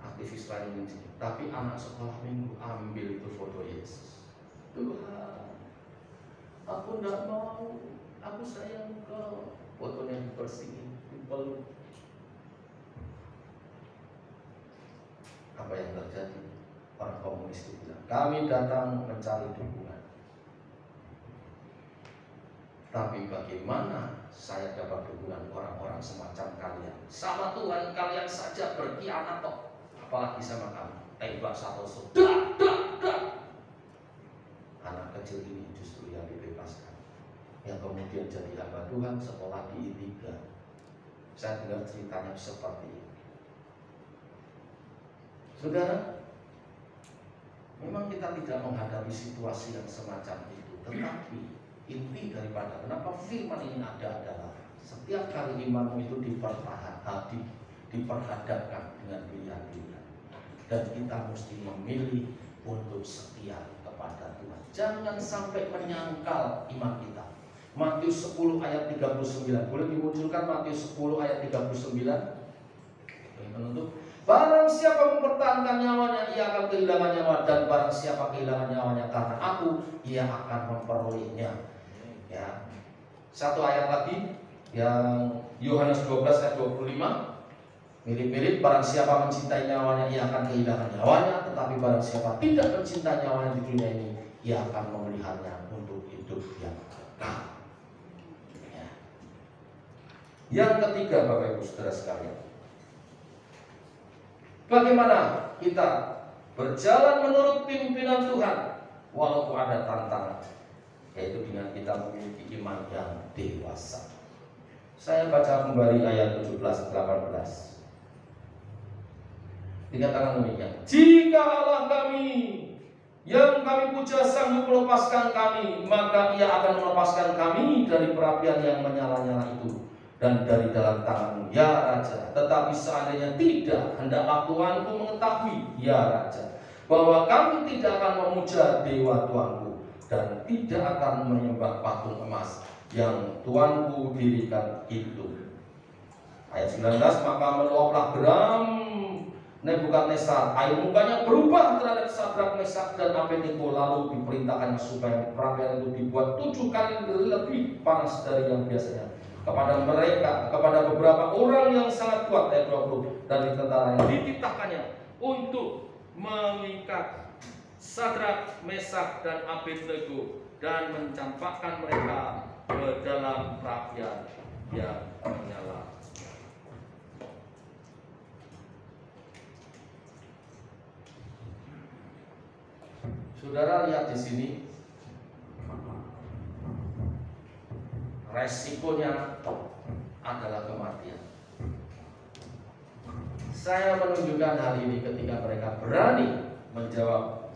Aktivis lain ngencing. Tapi anak sekolah minggu ambil itu foto Yesus. Tuhan, aku nggak mau, aku sayang Engkau. Fotonya dibersihin, dipeluk. Apa yang terjadi? Orang komunis itu bilang, kami datang mencari dukungan. Tapi bagaimana saya dapat dukungan orang-orang semacam kalian? Sama Tuhan kalian saja berkhianat toh, apalagi sama kami. Tembak satu dah. Anak kecil ini justru yang dibebaskan, yang kemudian jadi hamba Tuhan sekolah di I3. Saya dengar ceritanya seperti ini. Saudara, memang kita tidak menghadapi situasi yang semacam itu, tetapi inti daripada kenapa firman ini ada adalah setiap kali imanmu itu diperhadapkan dengan pilihan-pilihan, dan kita mesti memilih untuk setia kepada Tuhan. Jangan sampai menyangkal iman kita. Matius 10 ayat 39, boleh dimunculkan Matius 10 ayat 39. Penutup. Barang siapa mempertahankan nyawanya, ia akan kehilangan nyawa, dan barang siapa kehilangan nyawanya karena aku, ia akan memperolehnya. Ya. Satu ayat lagi yang Yohanes 12 ayat 25. Mirip-mirip, barang siapa mencintai nyawanya, ia akan kehilangan nyawanya, tetapi barang siapa tidak mencintai nyawanya di dunia ini, ia akan memeliharanya untuk hidup yang kekal. Ya. Yang ketiga, Bapak Ibu Saudara sekalian, bagaimana kita berjalan menurut pimpinan Tuhan walaupun ada tantangan, yaitu dengan kita memiliki iman yang dewasa. Saya baca kembali ayat 17-18. Dikatakan demikian, jika Allah kami yang kami puja sanggup melepaskan kami, maka ia akan melepaskan kami dari perapian yang menyala-nyala itu dan dari dalam tanganmu, ya Raja. Tetapi seandainya tidak, hendaklah Tuanku mengetahui, ya Raja, bahwa kami tidak akan memuja dewa Tuanku dan tidak akan menyembah patung emas yang Tuanku dirikan itu. Ayat 19, maka meluaplah geram Nebukadnezar, air mukanya berubah terhadap Sadrak, Mesak, dan Abednego, lalu diperintahkannya supaya perapian itu dibuat 7 kali lebih panas dari yang biasanya. Kepada beberapa orang yang sangat kuat, ayat 20, dari tentara yang dititahkannya untuk mengikat Sadrak, Mesak, dan Abednego dan mencampakkan mereka ke dalam perapian yang menyala. Saudara lihat di sini, resikonya adalah kematian. Saya menunjukkan hal ini ketika mereka berani menjawab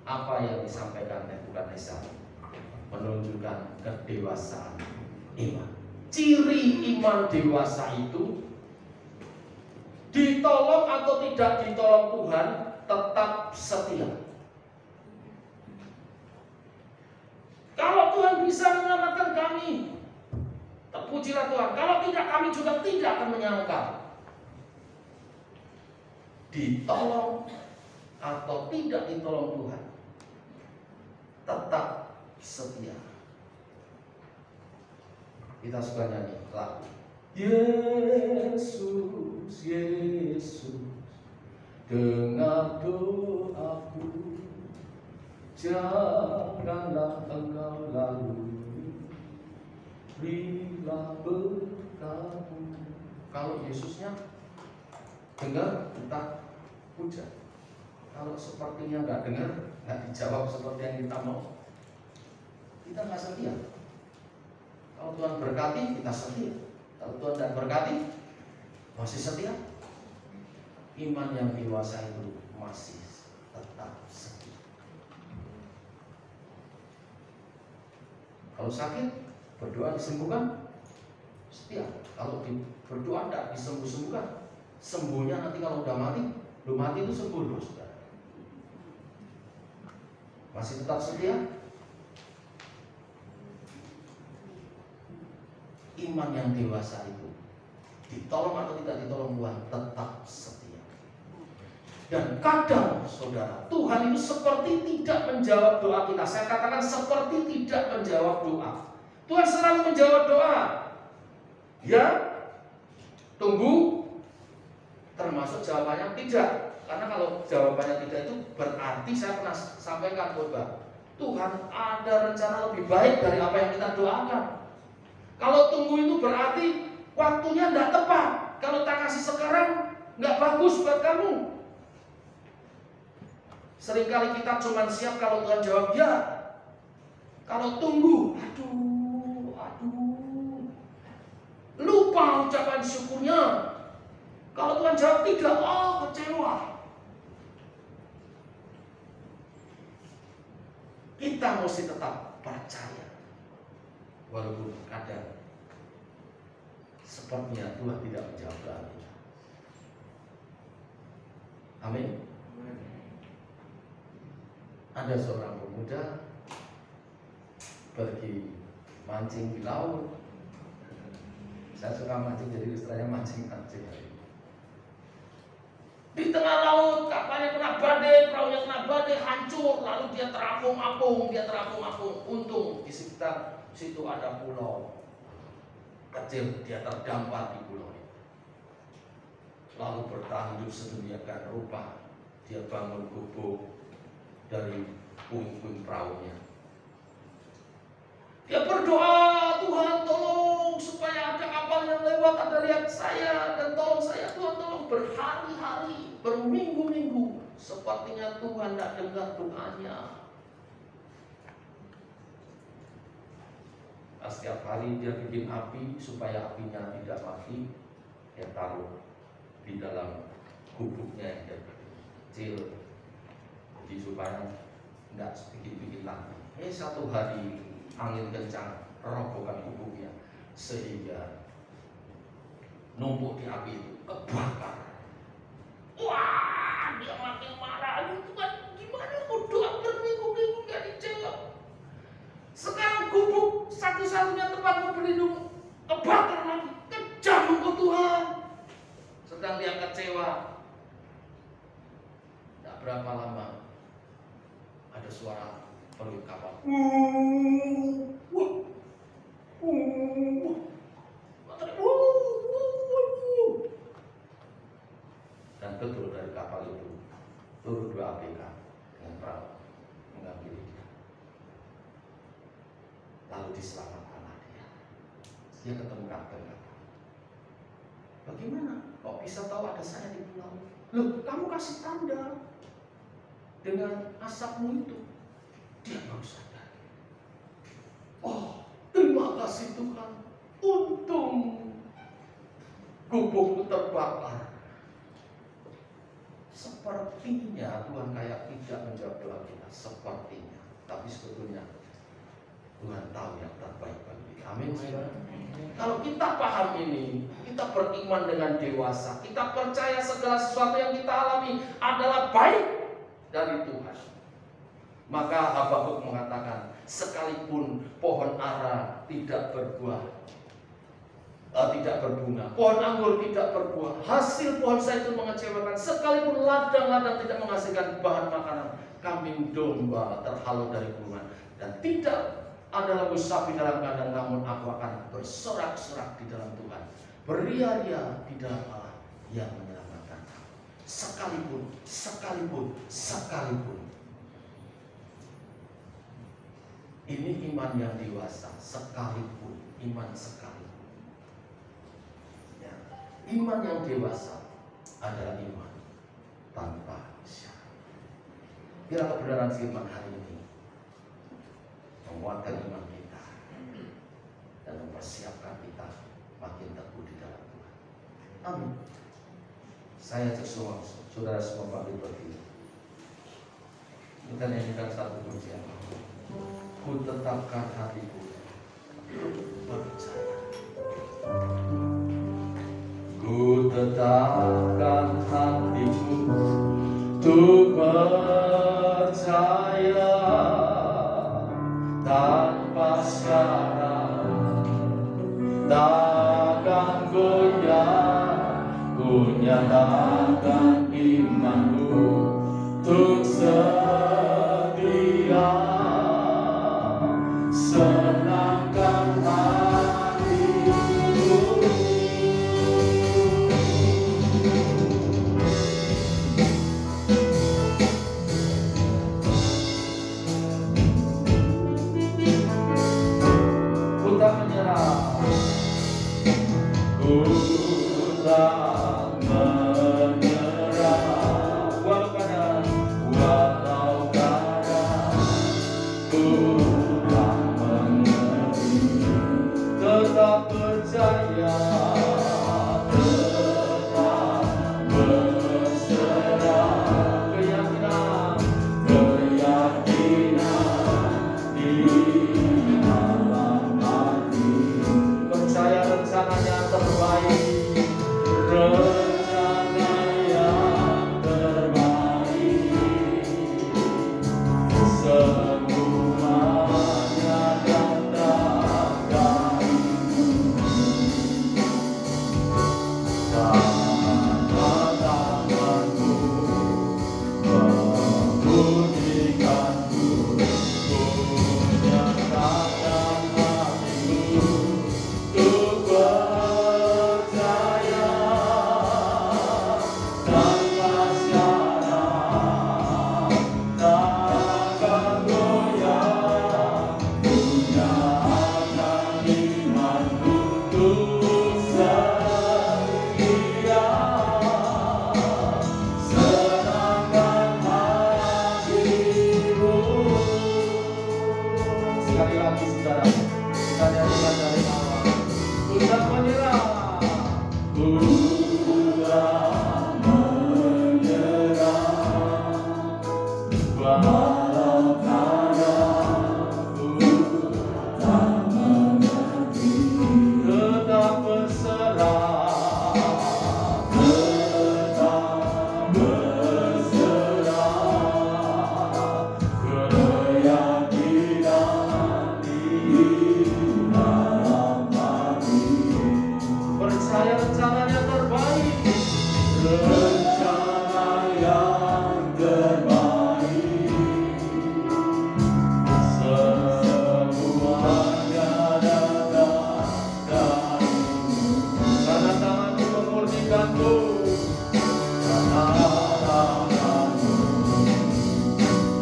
apa yang disampaikan Nebukadnezar, menunjukkan kedewasaan iman. Ciri iman dewasa itu ditolong atau tidak ditolong Tuhan, tetap setia. Kalau Tuhan bisa menyelamatkan kami, terpujilah Tuhan. Kalau tidak, kami juga tidak akan menyangka. Ditolong atau tidak ditolong Tuhan, tetap setia. Kita suka nyanyi lagu Yesus, Yesus, dengar doaku, janganlah engkau lalui, berilah berkat-Mu. Kalau Yesusnya dengar, kita puja. Kalau sepertinya nggak dengar, nggak dijawab seperti yang kita mau, kita nggak setia. Kalau Tuhan berkati, kita setia. Kalau Tuhan tidak berkati, masih setia. Iman yang dewasa itu masih tetap setia. Kalau sakit, berdoa disembuhkan, setia. Kalau berdoa tidak disembuh-sembuhkan, sembuhnya nanti kalau udah mati, belum mati itu sembuh loh, saudara. Masih tetap setia. Iman yang dewasa itu ditolong atau tidak ditolong Tuhan, tetap setia. Dan kadang saudara, Tuhan itu seperti tidak menjawab doa kita. Saya katakan seperti tidak menjawab doa. Tuhan selalu menjawab doa. Ya, tunggu, termasuk jawabannya tidak. Karena kalau jawabannya tidak itu berarti saya pernah sampaikan khotbah, Tuhan ada rencana lebih baik dari apa yang kita doakan. Kalau tunggu itu berarti waktunya tidak tepat. Kalau tak kasih sekarang nggak bagus buat kamu. Seringkali kita cuma siap kalau Tuhan jawab ya. Kalau tunggu, aduh, lupa ucapan syukurnya. Kalau Tuhan jawab tidak, kecewa. Kita mesti tetap percaya, walaupun kadang sepertinya Tuhan tidak menjawab doa kita. Amin. Ada seorang pemuda pergi mancing di laut. Saya suka mancing, jadi istilahnya mancing. Di tengah laut, kapalnya kena badai, perahunya kena badai, hancur. Lalu dia terapung-apung. Untung di sekitar situ ada pulau kecil, dia terdampar di pulau itu. Lalu bertahan hidup sedemikian rupa, dia bangun gubuk dari puing-puing perahunya. Dia berdoa, Tuhan tolong supaya ada kapal yang lewat, ada lihat saya dan tolong saya, Tuhan tolong. Berhari-hari, berminggu-minggu, sepertinya Tuhan tidak dengar doanya. Setiap hari dia bikin api supaya apinya tidak mati, dia taruh di dalam gubuknya yang dia kecil, jadi supaya tidak bikin lagi. Satu hari angin kencang robohkan gubuknya sehingga numpuk di api itu kebakar. Wah, dia makin marah. Tuhan, gimana aku doa berminggu-minggu gak dijawab? Sekarang gubuk satu-satunya tempat berlindung kebakar lagi. Kejam engkau Tuhan. Sedang dia kecewa. dia ketemu kapten. Bagaimana? Kok bisa tahu ada saya di pulau? Loh, kamu kasih tanda dengan asapmu itu. Dia baru sadar. Oh, terima kasih Tuhan. Untung gubukku terbakar. Sepertinya Tuhan kayak tidak menjawab doa kita. Sepertinya. Tapi sebetulnya Tuhan tahu yang terbaik bagi kita. Amin. Kalau kita paham ini, kita beriman dengan dewasa, kita percaya segala sesuatu yang kita alami adalah baik dari Tuhan. Maka Habakuk mengatakan, sekalipun pohon ara tidak berbunga, pohon anggur tidak berbuah, hasil pohon zaitun mengecewakan, sekalipun ladang-ladang tidak menghasilkan bahan makanan, kambing domba terhalau dari kurungan, dan tidak ada lembu sapi dalam kandang, namun aku akan bersorak-sorak di dalam Tuhan, beria-ria di dalam Allah yang menyelamatkan aku. Sekalipun. Ini iman yang dewasa, sekalipun. Ya. Iman yang dewasa adalah iman tanpa syarat. Biar kebenaran firman hari ini menguatkan iman kita dan mempersiapkan kita makin teguh di dalam Tuhan. Amin. Saya ajak saudara semua bangkit berdiri. Kita nyanyikan satu pujian. Ku tetapkan hatiku percaya. Ku tetapkan hatiku untuk percaya tanpa syarat, takkan goyah. Ku nyatakan imanku untuk setia. Senangkan hatiku. Ku tak menyerah, ku tak menyerah, walau kadang ku tetap percaya, tetap berserah, keyakinan di dalam hati, percaya rencananya terbaik, rencana yang terbaik, semuanya datang dari tanganmu, membunyikanku, menyatakan hatiku untuk percaya tanpa syarat, takkan goyah, punya akan imanku untuk setia, senangkan hatimu. Sekali lagi saudara, kita nyanyikan dari awal. Ku tak menyerah, ku tak menyerah, walau kadang ku tak mengerti, tetap berserah, tetap berserah, keyakinan di dalam hati, percaya rencananya terbaik, rencana yang terbaik, semuanya datang darimu, karena tanganmu memurnikanku, karena tanganmu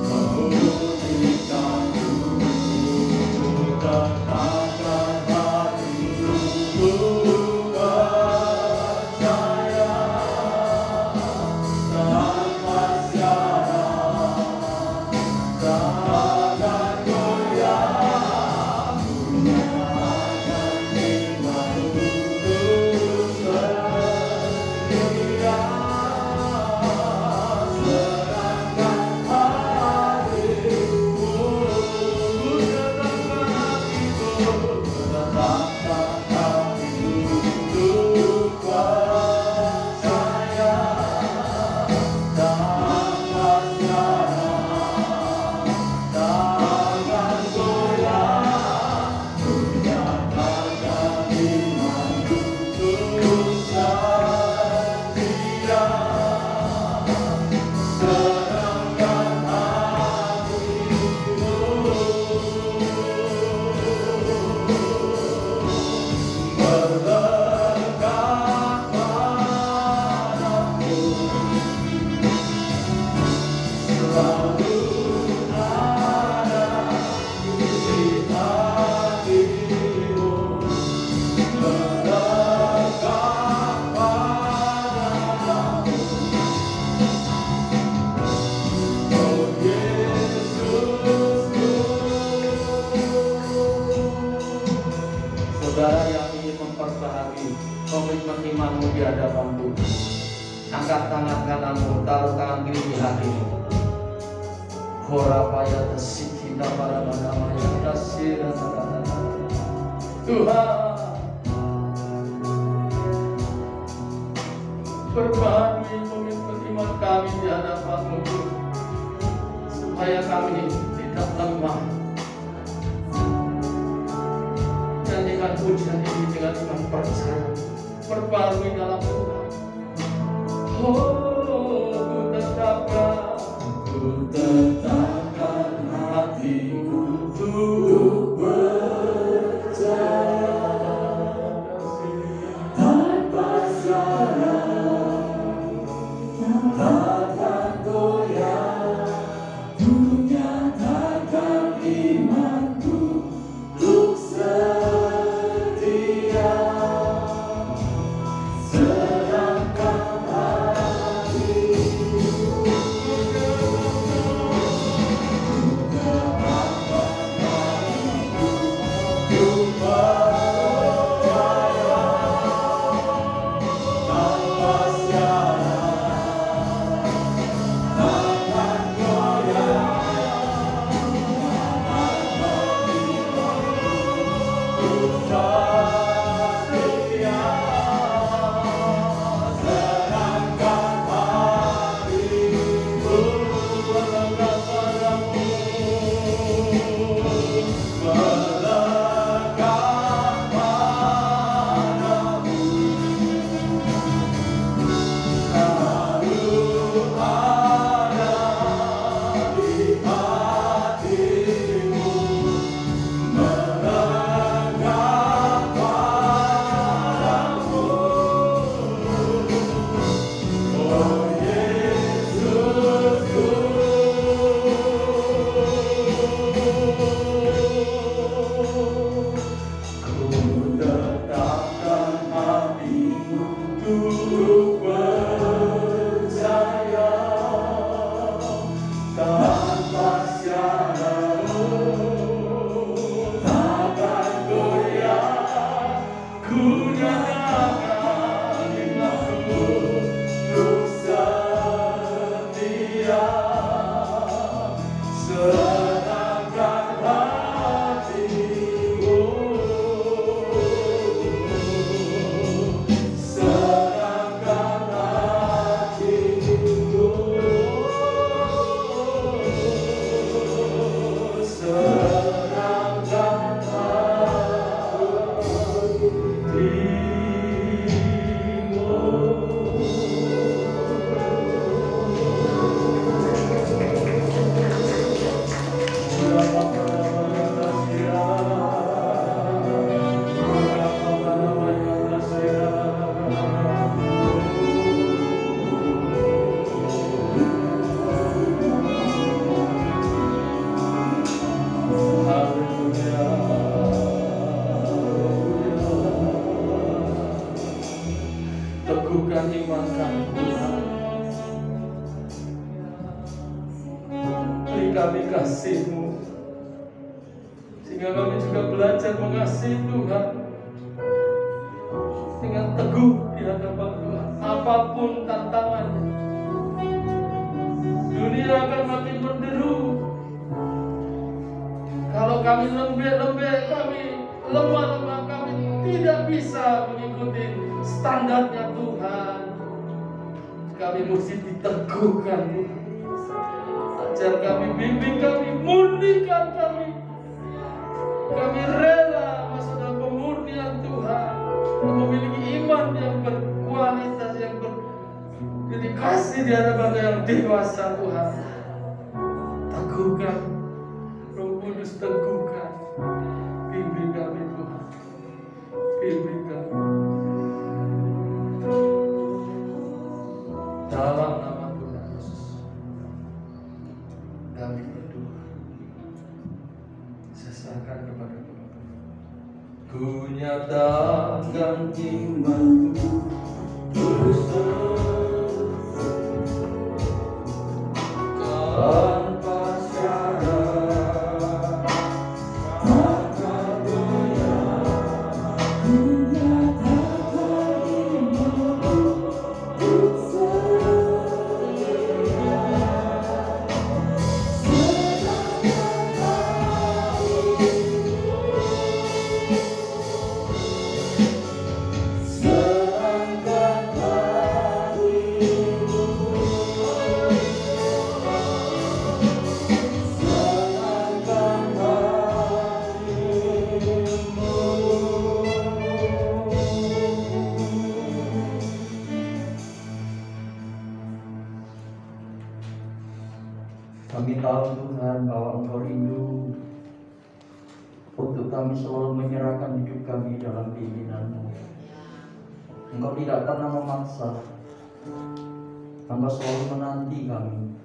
memurnikanku, ku tetapkan hatiku memperbaharui komitmen imanmu di hadapan Tuhan. Angkat tangan kananmu, taruh tangan kiri di hatimu. Horapaya tesikita para manamaya kasih Tuhan, perbaharui komitmen iman kami di hadapan-Mu, supaya kami tidak lemah. Dan dengan pujian ini, dengan iman percaya, perbaharui dalam Tuhan. Oh, ku tetapkan hatiku untuk percaya tanpa syarat, takkan goyah, ku nyatakan imanku untuk setia. Serahkan teguhkan iman kami Tuhan. Beri kami kasih-Mu, sehingga kami juga belajar mengasihi Tuhan dengan teguh di hadapan Tuhan. Apapun tantangannya, dunia akan makin menderu. Kalau kami lembek-lembek, kami lemah-lemah, kami tidak bisa mengikuti standarnya Tuhan. Kami mesti diteguhkan Tuhan. Ajar kami, bimbing kami, murnikan kami. Kami rela masuk dalam pemurnian Tuhan, untuk memiliki iman yang berkualitas, yang berdedikasi di hadapan yang dewasa Tuhan. Teguhkan, Roh Kudus teguhkan, bimbing kami Tuhan, bimbing kami. Dalam nama Tuhan Yesus kami berdoa, serahkan kepada Tuhan. Ku nyatakan imanku terus tanpa syarat, tanpa goyah, ku nyatakan tahu Tuhan bahwa Engkau rindu untuk kami selalu menyerahkan hidup kami dalam pimpinan-Mu. Engkau tidak pernah memaksa, Engkau selalu menanti kami,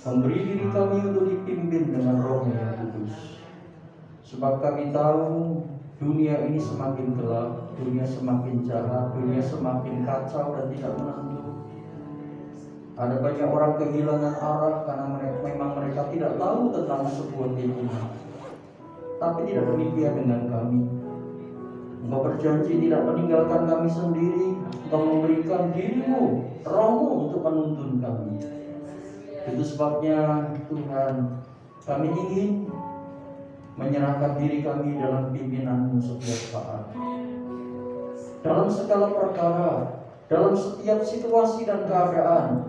memberi diri kami untuk dipimpin dengan Roh-Mu yang kudus. Sebab kami tahu dunia ini semakin gelap, dunia semakin jahat, dunia semakin kacau dan tidak menentu. Ada banyak orang kehilangan arah karena memang mereka tidak tahu tentang sebuah pimpinan. Tapi tidak demikian dengan kami. Engkau berjanji tidak meninggalkan kami sendiri, Engkau memberikan diri-Mu, Roh-Mu untuk menuntun kami. Itu sebabnya Tuhan, kami ingin menyerahkan diri kami dalam pimpinan-Mu setiap saat. Dalam segala perkara, dalam setiap situasi dan keadaan,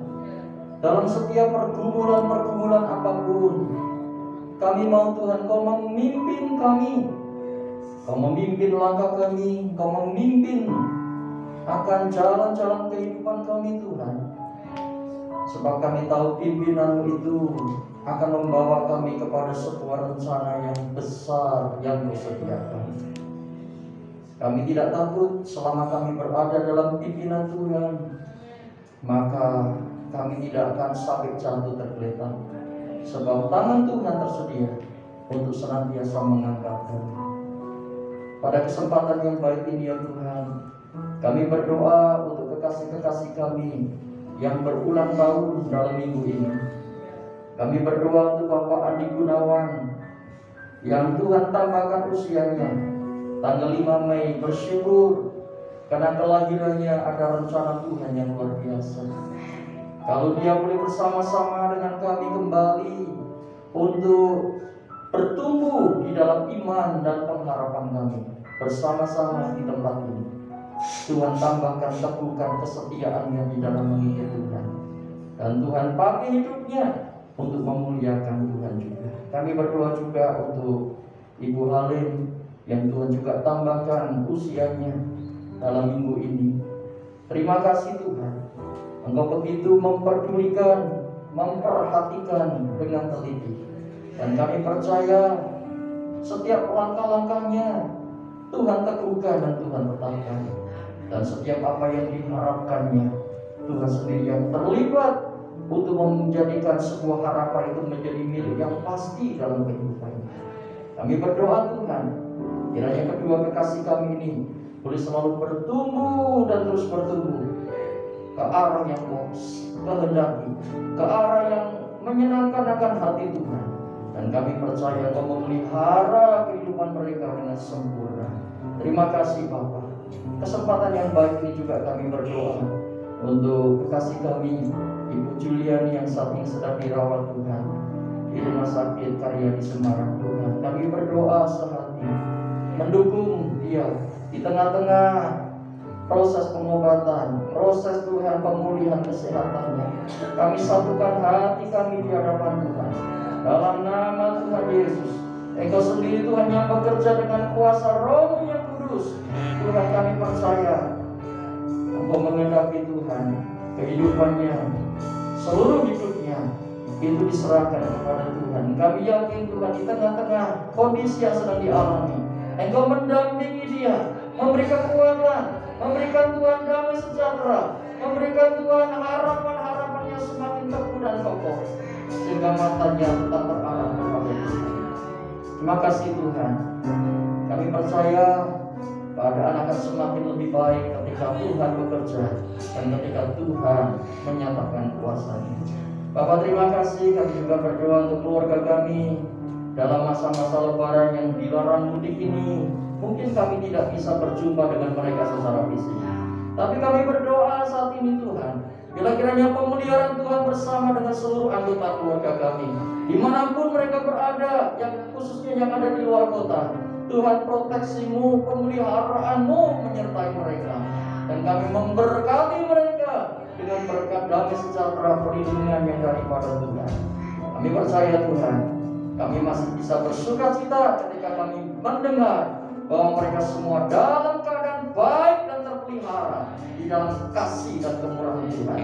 dalam setiap pergumulan-pergumulan apapun, kami mau Tuhan Kau memimpin kami, Kau memimpin langkah kami, Kau memimpin akan jalan-jalan kehidupan kami Tuhan. Sebab kami tahu pimpinan-Mu itu akan membawa kami kepada sebuah rencana yang besar yang Kau sediakan. Kami tidak takut selama kami berada dalam pimpinan Tuhan, maka kami tidak akan sampai jatuh tergeletak. Sebab tangan Tuhan tersedia untuk senantiasa mengangkat kami. Pada kesempatan yang baik ini ya Tuhan, kami berdoa untuk kekasih-kekasih kami yang berulang tahun dalam minggu ini. Kami berdoa untuk Bapak Andi Gunawan yang Tuhan tambahkan usianya tanggal 5 Mei, bersyukur karena kelahirannya ada rencana Tuhan yang luar biasa. Kalau dia boleh bersama-sama dengan kami kembali untuk bertumbuh di dalam iman dan pengharapan kami bersama-sama di tempat ini, Tuhan tambahkan, teguhkan kesetiaannya di dalam mengikuti Tuhan. Dan Tuhan pakai hidupnya untuk memuliakan Tuhan juga. Kami berdoa juga untuk Ibu Halim yang Tuhan juga tambahkan usianya dalam minggu ini. Terima kasih Tuhan, Engkau begitu memperdulikan, memperhatikan dengan teliti. Dan kami percaya setiap langkah-langkahnya Tuhan teguhkan dan Tuhan tetapkan. Dan setiap apa yang diharapkannya, Tuhan sendiri yang terlibat untuk menjadikan sebuah harapan itu menjadi milik yang pasti dalam kehidupannya. Kami berdoa Tuhan, kiranya kedua kekasih kami ini boleh selalu bertumbuh dan terus bertumbuh ke arah yang Kau kehendaki, ke arah yang menyenangkan akan hati Tuhan. Dan kami percaya Kau memelihara kehidupan mereka dengan sempurna. Terima kasih Bapa. Kesempatan yang baik ini juga kami berdoa untuk kekasih kami Ibu Juliani yang saat ini sedang dirawat Tuhan di Rumah Sakit Karya di Semarang Tuhan. Kami berdoa sehati mendukung dia di tengah-tengah proses pengobatan, proses Tuhan pemulihan kesehatannya. Kami satukan hati kami di hadapan Tuhan dalam nama Tuhan Yesus. Engkau sendiri Tuhan yang bekerja dengan kuasa Roh yang kudus. Tuhan kami percaya Engkau mengendaki Tuhan kehidupannya, seluruh hidupnya itu diserahkan kepada Tuhan. Kami yakin Tuhan di tengah-tengah kondisi yang sedang dialami, Engkau mendampingi dia, memberi kekuatan, memberikan Tuhan damai sejahtera, memberikan Tuhan harapan-harapannya semakin teguh dan kokoh, sehingga matanya tetap terarah kepada Tuhan. Terima kasih Tuhan. Kami percaya keadaan akan semakin lebih baik ketika Tuhan bekerja dan ketika Tuhan menyatakan kuasa-Nya. Bapak terima kasih. Kami juga berdoa untuk keluarga kami dalam masa-masa lebaran yang dilarang mudik ini. Mungkin kami tidak bisa berjumpa dengan mereka secara fisik, tapi kami berdoa saat ini Tuhan, bila kiranya pemeliharaan Tuhan bersama dengan seluruh anggota keluarga kami, dimanapun mereka berada, yang khususnya yang ada di luar kota. Tuhan, proteksi-Mu, pemeliharaanmu menyertai mereka, dan kami memberkati mereka dengan berkat damai sejahtera perlindungan yang daripada Tuhan. Kami percaya Tuhan, kami masih bisa bersukacita ketika kami mendengar bahwa mereka semua dalam keadaan baik dan terpelihara di dalam kasih dan kemurahan Tuhan.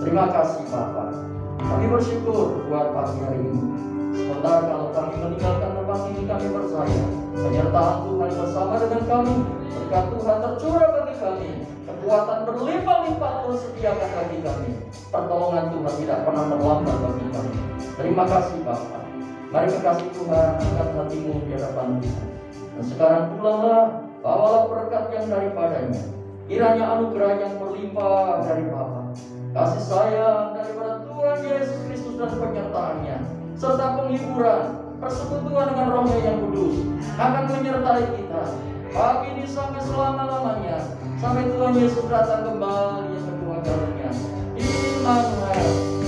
Terima kasih Bapa. Kami bersyukur buat pagi hari ini. Sementara kalau kami meninggalkan tempat ini, kami percaya penyertaan Tuhan bersama dengan kami. Berkat Tuhan tercurah bagi kami. Kekuatan berlimpah-limpah terus sediakan bagi kami. Pertolongan Tuhan tidak pernah terlambat bagi kami. Terima kasih Bapa. Mari kekasih Tuhan, angkat hatimu di hadapan Tuhan. Dan sekarang pulanglah, bawalah berkat yang daripadanya. Kiranya anugerah yang berlimpah dari Bapa, kasih sayang daripada Tuhan Yesus Kristus dan penyertaannya, serta penghiburan, persekutuan dengan Roh-Nya yang kudus akan menyertai kita pagi ini sampai selama-lamanya, sampai Tuhan Yesus datang kembali yang kedua kalinya. Immanuel.